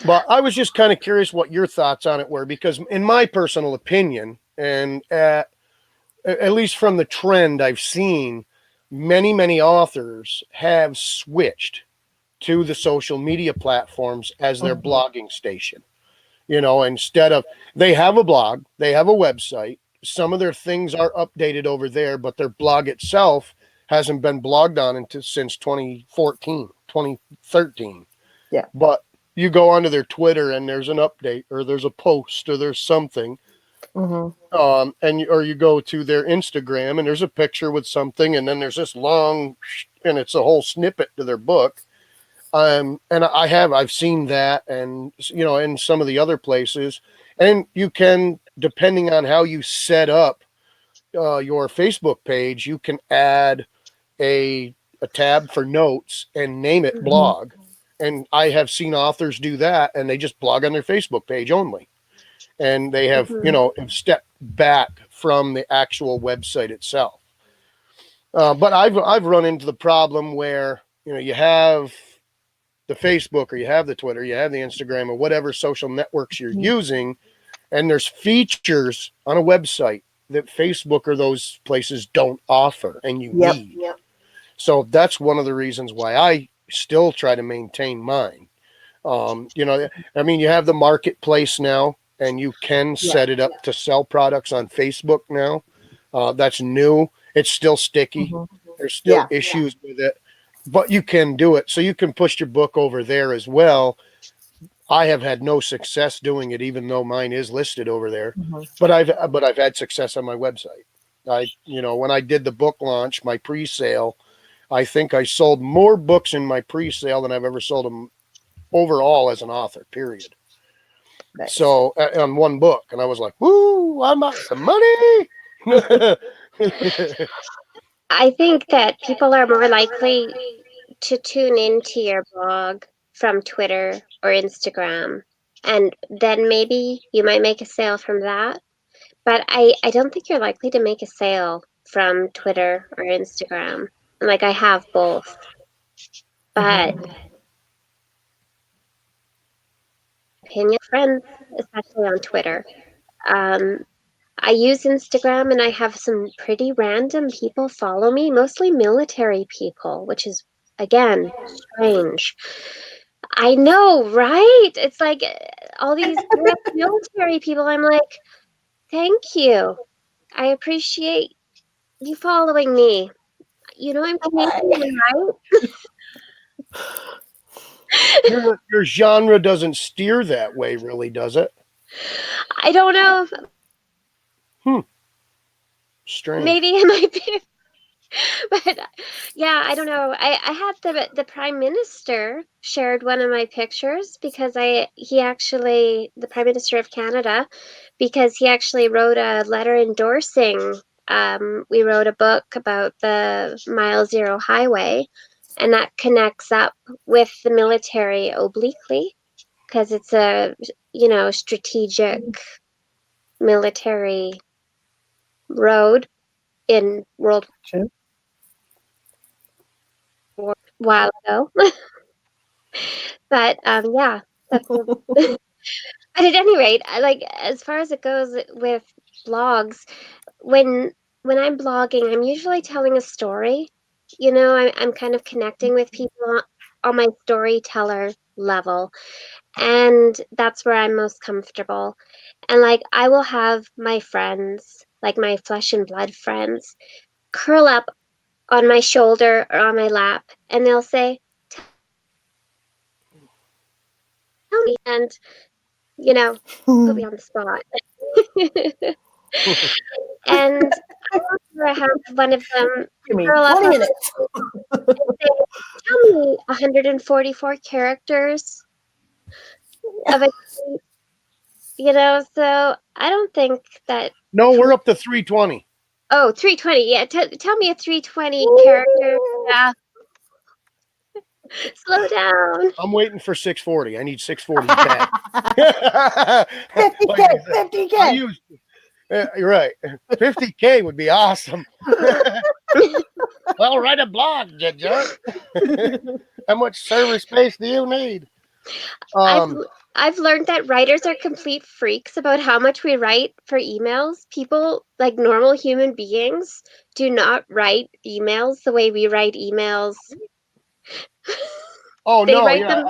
But I was just kind of curious what your thoughts on it were, because in my personal opinion, and at least from the trend I've seen, many authors have switched to the social media platforms as their Mhm. blogging station. Instead of they have a blog, they have a website. Some of their things are updated over there, but their blog itself hasn't been blogged on since 2014, 2013. Yeah. But you go onto their Twitter and there's an update or there's a post or there's something. Mhm. Or you go to their Instagram and there's a picture with something, and then there's this long, and it's a whole snippet to their book. And I've seen that, and in some of the other places, and you can, depending on how you set up your Facebook page, you can add a tab for notes and name it Mhm. blog. And I have seen authors do that, and they just blog on their Facebook page only, and they have Mhm. have stepped back from the actual website itself. But I've run into the problem where you have the Facebook or you have the Twitter, you have the Instagram or whatever social networks you're Mhm. using, and there's features on a website that Facebook or those places don't offer, and you Yep. need. Yep. So that's one of the reasons why I still try to maintain mine. I mean, you have the marketplace now, and you can Yeah. set it up to sell products on Facebook now. That's new. It's still sticky. Mhm. There's still Yeah. issues with it, but you can do it. So you can push your book over there as well. I have had no success doing it, even though mine is listed over there. Mhm. But I've had success on my website. When I did the book launch, my pre-sale, I think I sold more books in my pre-sale than I've ever sold them overall as an author, period. Nice. So on one book, and I was like, "Woo! I'm out some money." I think that people are more likely to tune into your blog from Twitter or Instagram. and then maybe you might make a sale from that. But I don't think you're likely to make a sale from Twitter or Instagram. Like I have both, but Mhm. opinion friends, especially on Twitter. Um, I use Instagram and I have some pretty random people follow me, mostly military people, which is again strange. I know, right? It's like all these military people. I'm like, thank you. I appreciate you following me. You know, I'm Canadian, right? Your genre doesn't steer that way, really, does it? I don't know. Hmm. Strange. Maybe it might be, but yeah, I don't know. I had the prime minister shared one of my pictures because I he actually the prime minister of Canada because he actually wrote a letter endorsing. We wrote a book about the Mile Zero Highway, and that connects up with the military obliquely because it's a strategic military road in World True. War a while ago. But yeah, that's the but at any rate, like as far as it goes with blogs, when when I'm blogging, I'm usually telling a story. I'm kind of connecting with people on my storyteller level, and that's where I'm most comfortable. And like I will have my friends, like my flesh and blood friends, curl up on my shoulder or on my lap, and they'll say, "Tell me," and put me on the spot. And I have one of them Give me curl up 20 on minutes. and say, "Tell me 144 characters of a so I don't think that No, tw we're up to 320. oh, 320, yeah, tell me a 320 character. Yeah, slow down. I'm waiting for 640. I need 640K. Like 50K, I said, I 50K. use. You're right. 50K would be awesome. Well, write a blog, you jerk. How much server space do you need? I've Um, I've learned that writers are complete freaks about how much we write for emails. People, like normal human beings, do not write emails the way we write emails. oh They no, write yeah, them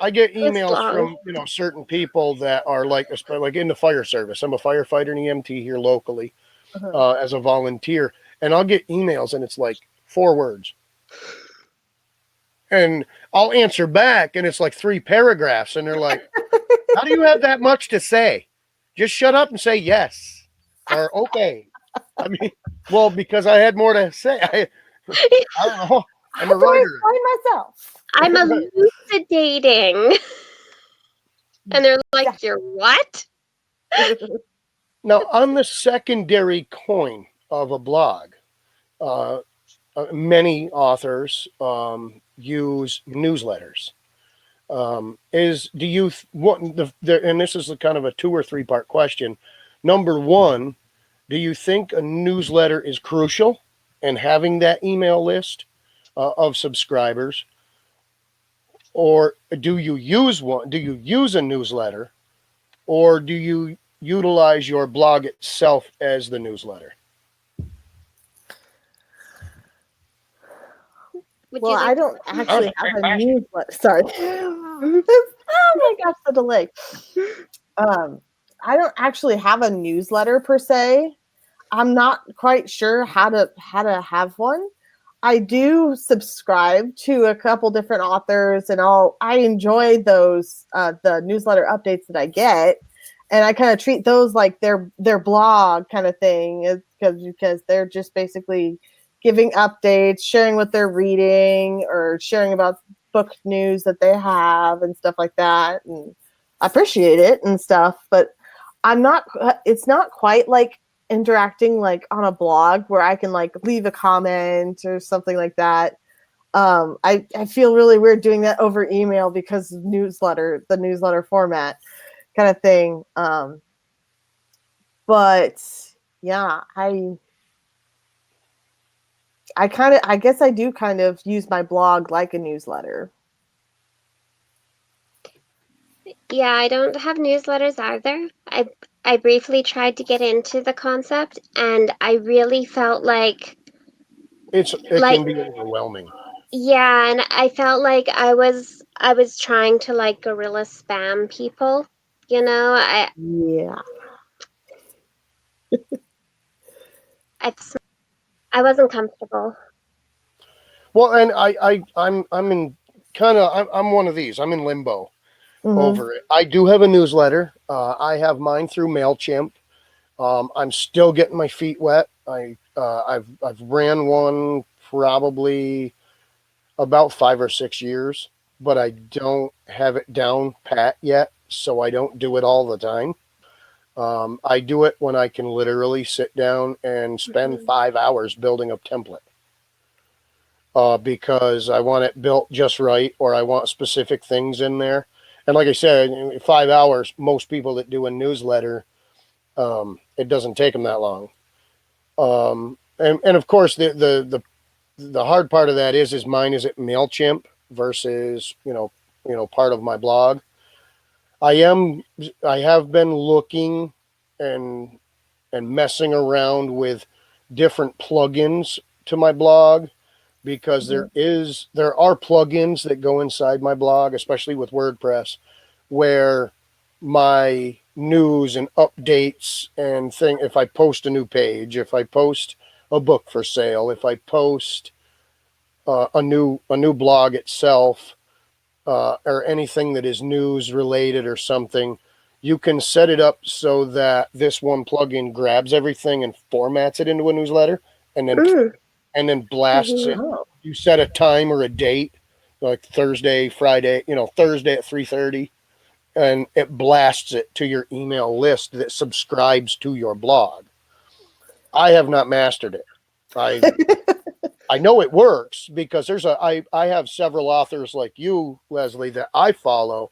I get this emails long. from certain people that are like in the fire service. I'm a firefighter and EMT here locally Uh-huh. as a volunteer, and I'll get emails and it's like 4 words, and I'll answer back and it's like 3 paragraphs, and they're like, "How do you have that much to say? Just shut up and say yes or okay." I mean, well, because I had more to say. I don't know. I'm How a do I writer. find myself? I'm elucidating. And they're Yeah. like, "You're what?" Now, on the secondary coin of a blog, uh, many authors use newsletters. Is do you what and this is a kind of a 2 or 3 part question. Number one, do you think a newsletter is crucial in having that email list of subscribers, or do you use one? Do you use a newsletter, or do you utilize your blog itself as the newsletter? Would Well, you I like to don't answer? That was actually a have great a question. newsletter. Sorry. Oh my gosh, the delay. Um, I don't actually have a newsletter per se. I'm not quite sure how to have one. I do subscribe to a couple different authors, and I enjoy those the newsletter updates that I get, and I kind of treat those like their blog kind of thing, because they're just basically giving updates, sharing what they're reading, or sharing about book news that they have and stuff like that, and I appreciate it and stuff, but I'm not. It's not quite like interacting like on a blog where I can like leave a comment or something like that. I feel really weird doing that over email because the newsletter format. kind of thing. But yeah, I guess I do kind of use my blog like a newsletter. Yeah, I don't have newsletters either. I briefly tried to get into the concept, and I really felt It like can be overwhelming. yeah, and I felt like I was trying to like guerrilla spam people. You know, Yeah. I I wasn't comfortable. Well, and I'm in kind of I'm one of these. I'm in limbo Mm-hmm. over it. I do have a newsletter. I have mine through Mailchimp. I'm still getting my feet wet. I've ran one probably about 5 or 6 years, but I don't have it down pat yet, so I don't do it all the time. I do it when I can literally sit down and spend Mhm. 5 hours building a template. Because I want it built just right, or I want specific things in there. And like I said, in 5 hours, most people that do a newsletter, it doesn't take them that long. And of course, the hard part of that is mine is at Mailchimp versus part of my blog. I am I have been looking and messing around with different plugins to my blog because there are plugins that go inside my blog, especially with WordPress, where my news and updates and thing if I post a new page, if I post a book for sale, if I post a new blog itself, or anything that is news related or something, you can set it up so that this one plugin grabs everything and formats it into a newsletter, and then Mm, blasts mhm. it. Oh. You set a time or a date, like Thursday, Friday, Thursday at 3:30, and it blasts it to your email list that subscribes to your blog. I have not mastered it. I know it works because I have several authors like you, Leslie, that I follow,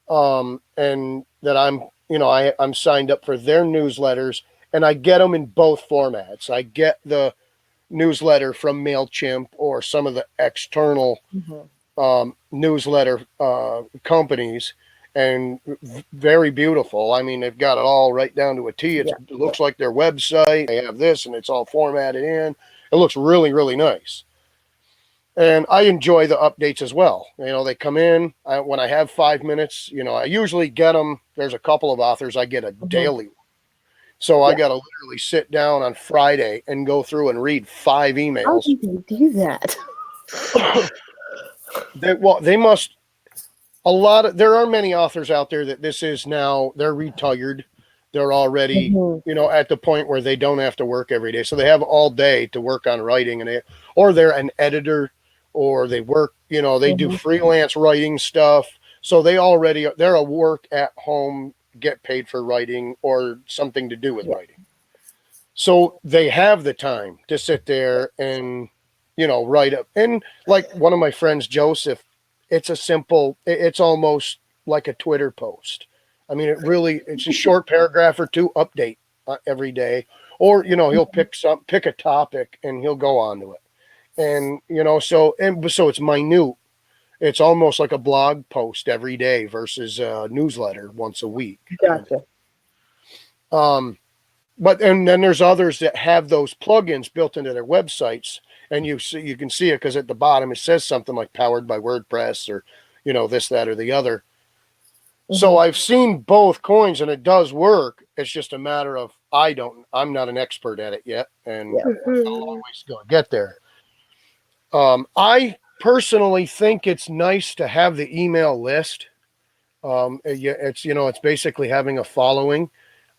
and that I'm signed up for their newsletters, and I get them in both formats. I get the newsletter from Mailchimp or some of the external Mhm. newsletter companies, and very beautiful. I mean, they've got it all right down to a T. It Yeah. looks like their website. They have this, and it's all formatted in. It looks really, really nice. And I enjoy the updates as well. They come in when I have 5 minutes. I usually get them. There's a couple of authors I get a Mhm. daily. So I Yeah. got to literally sit down on Friday and go through and read 5 emails. How do they do that? They must. There are many authors out there that this is now, they're retired. They're already, Mhm. at the point where they don't have to work every day. So they have all day to work on writing, or they're an editor, or they work, they do Mhm. freelance writing stuff. So they're a work at home, get paid for writing or something to do with Yeah. writing. So they have the time to sit there and, write up. And like one of my friends, Joseph, it's almost like a Twitter post. I mean, it's a short paragraph or two update every day. Or, he'll pick a topic and he'll go on to it. And, so it's minute. It's almost like a blog post every day versus a newsletter once a week. And, Gotcha. um, and then there's others that have those plugins built into their websites, and you can see it because at the bottom it says something like powered by WordPress, or this, that, or the other. So Mhm. I've seen both coins, and it does work. It's just a matter of I'm not an expert at it yet, and Yeah. I've got a long Mhm. ways to go to get there. I personally think it's nice to have the email list. It's basically having a following.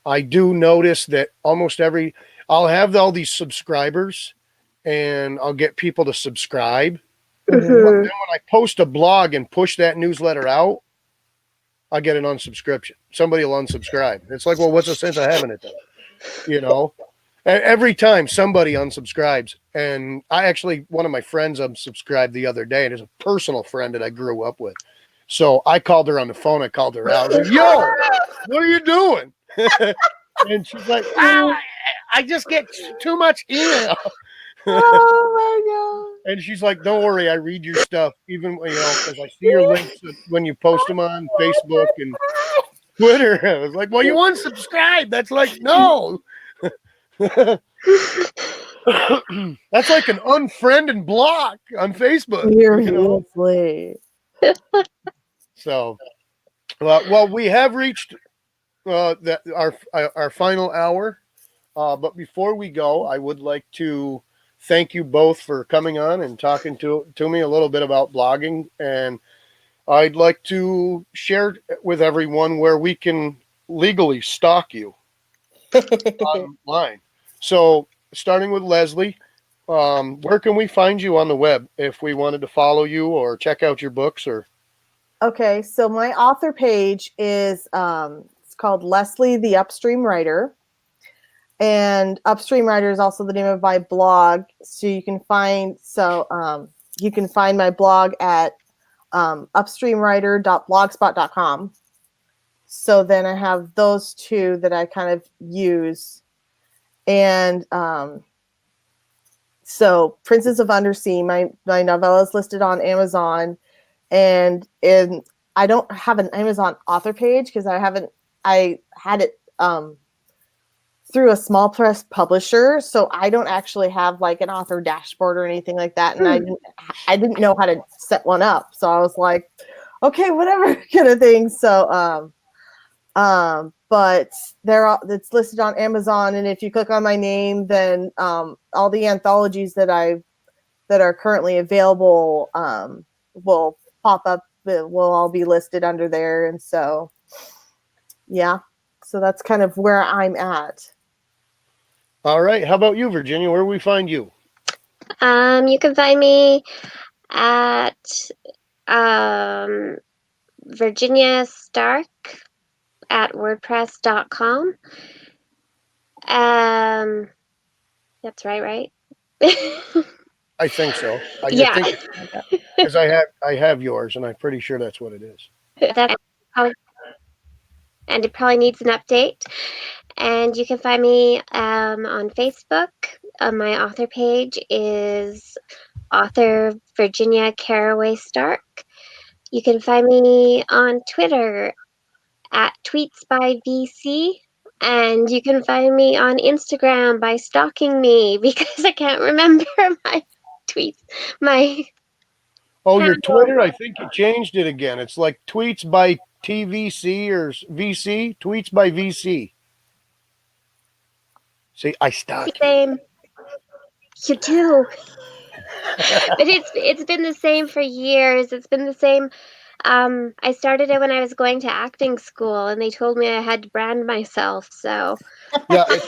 I do notice that I'll have all these subscribers, and I'll get people to subscribe. Mhm. But Mhm. then when I post a blog and push that newsletter out, I get an unsubscription. Somebody will unsubscribe. It's like, well, what's the sense of having it then? You know, every time somebody unsubscribes, and one of my friends unsubscribed the other day, and it's a personal friend that I grew up with. So I called her on the phone. I called her out. I was like, "Yo, what are you doing?" And she's like, I just get too much email." Oh And she's like, "Don't worry, I read your stuff, even because I see your links when you post them on Facebook and Twitter." I was like, "Well, you unsubscribe." That's like, no. That's like an unfriend and block on Facebook, Seriously. So, well, we have reached our final hour. But before we go, I would like to thank you both for coming on and talking to me a little bit about blogging. And I'd like to share with everyone where we can legally stalk you online. So, starting with Leslie, where can we find you on the web if we wanted to follow you or check out your books? Or Okay, so my author page is it's called Leslie the Upstream Writer. And Upstream Writer is also the name of my blog. So you can find my blog at upstreamwriter.blogspot.com. So then I have those two that I kind of use. And so Princess of Undersea, my novella is listed on Amazon. And I don't have an Amazon author page because I had it through a small press publisher, so I don't actually have like an author dashboard or anything like that, and I didn't know how to set one up, so I was like, okay, whatever kind of thing. So but it's listed on Amazon, and if you click on my name, then all the anthologies that are currently available will pop up. Will all be listed under there, and so yeah, so that's kind of where I'm at. all right, how about you, Virginia? Where do we find you? You can find me at Virginia Stark at WordPress.com. That's right? I think so. I Yeah. think because I have yours, and I'm pretty sure that's what it is. That's probably, and it probably needs an update. And you can find me on Facebook. My author page is author Virginia Caraway Stark. You can find me on Twitter at Tweets by VC. And you can find me on Instagram by stalking me because I can't remember my tweets, my Oh, your handle. Twitter? I think you changed it again. It's like tweets by TVC or VC. Tweets by VC. See, I stalk you. Same. You do. But it's been the same for years. It's been the same. I started it when I was going to acting school, and they told me I had to brand myself. So Yeah, it's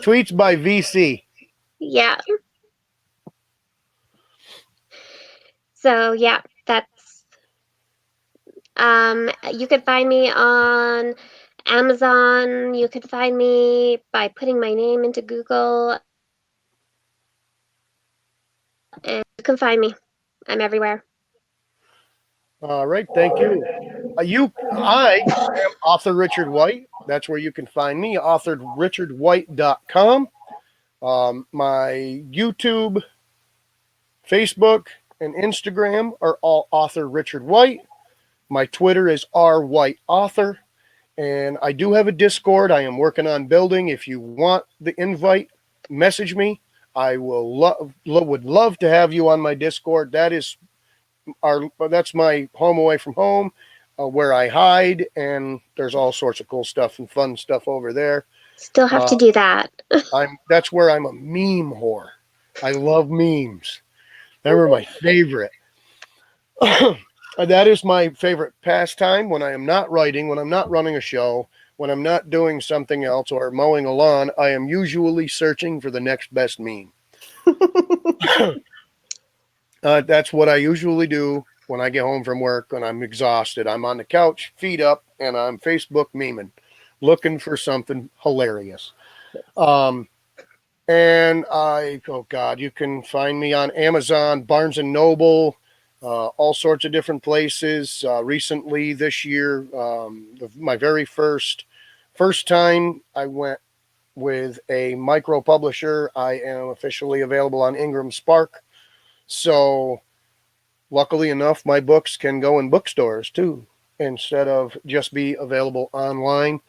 tweets by VC. yeah, so yeah, that's. You can find me on Amazon. You can find me by putting my name into Google, and you can find me. I'm everywhere. All right, thank you. I am author Richard White. That's where you can find me, authoredrichardwhite.com. My YouTube, Facebook, and Instagram are all author Richard White. My Twitter is rwhiteauthor. And I do have a Discord I am working on building. If you want the invite, message me. I would love to have you on my Discord. That's my home away from home, where I hide, and there's all sorts of cool stuff and fun stuff over there. Still have to do that. That's where I'm a meme whore. I love memes. They were my favorite. That is my favorite pastime when I am not writing, when I'm not running a show, when I'm not doing something else or mowing a lawn. I am usually searching for the next best meme. That's what I usually do when I get home from work and I'm exhausted. I'm on the couch, feet up, and I'm Facebook memeing, looking for something hilarious. Oh God, you can find me on Amazon, Barnes and Noble, all sorts of different places. Recently, this year, my very first time I went with a micro publisher. I am officially available on Ingram Spark. So, luckily enough, my books can go in bookstores too, instead of just be available online.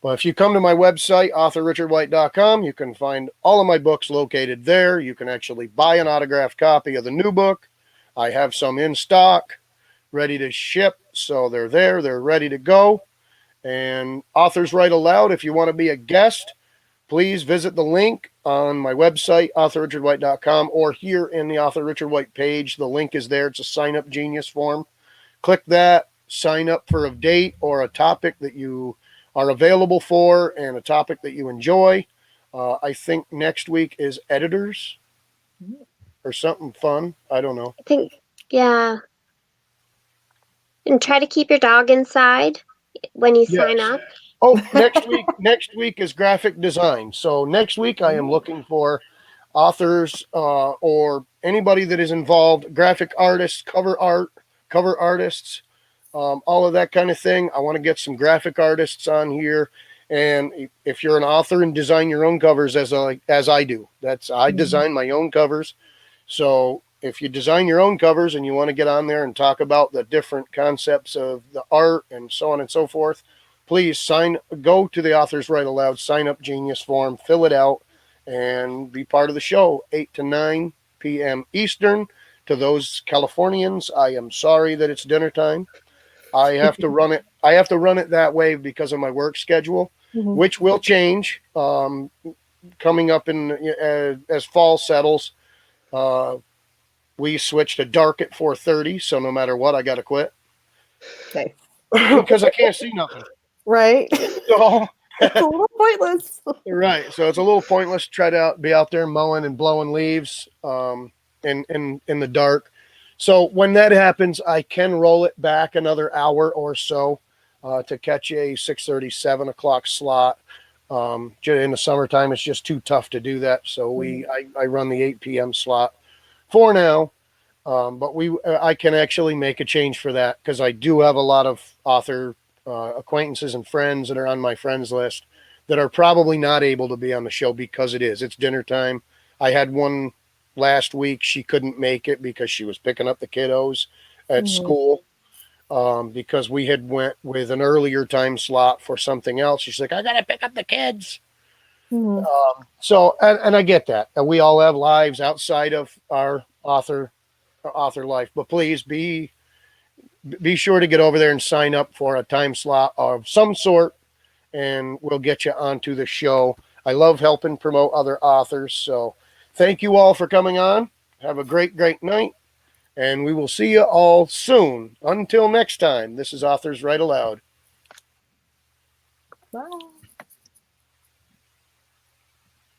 But if you come to my website, authorrichardwhite.com, you can find all of my books located there. You can actually buy an autographed copy of the new book. I have some in stock, ready to ship. So they're there, they're ready to go. And Authors Write Aloud, if you want to be a guest, please visit the link on my website, authorrichardwhite.com, or here in the Author Richard White page. The link is there. It's a sign up genius form. Click that, sign up for a date or a topic that you are available for and a topic that you enjoy. I think next week is editors or something fun. I don't know. I think, yeah. And try to keep your dog inside when you sign Yes. up. Oh, next week is graphic design. So next week I am looking for authors or anybody that is involved, graphic artists, cover artists, all of that kind of thing. I want to get some graphic artists on here. And if you're an author and design your own covers as I do, I design my own covers. So if you design your own covers and you want to get on there and talk about the different concepts of the art and so on and so forth, please go to the Authors Write Aloud sign up genius form, fill it out, and be part of the show 8 to 9 p.m. Eastern. To those Californians, I am sorry that it's dinner time. I have to run it. I have to run it that way because of my work schedule, Mhm. which will change coming up in as fall settles. Uh, we switch to dark at 4:30, so no matter what, I got to quit Nice. because I can't see nothing. Right? So It's a little pointless. right, so it's a little pointless to try to be out there mowing and blowing leaves in the dark. So when that happens, I can roll it back another hour or so to catch a 6:30, 7 o'clock slot. In the summertime, it's just too tough to do that. So I run the 8 p.m. slot for now. But I can actually make a change for that because I do have a lot of author acquaintances and friends that are on my friends list that are probably not able to be on the show because it's dinner time. I had one last week. She couldn't make it because she was picking up the kiddos at Mhm. school because we had went with an earlier time slot for something else. She's like, I got to pick up the kids. Mhm. So, and I get that. And we all have lives outside of our author life, but please be sure to get over there and sign up for a time slot of some sort, and we'll get you onto the show. I love helping promote other authors, so thank you all for coming on. Have a great night, and we will see you all soon. Until next time, this is Authors Write Aloud. Bye.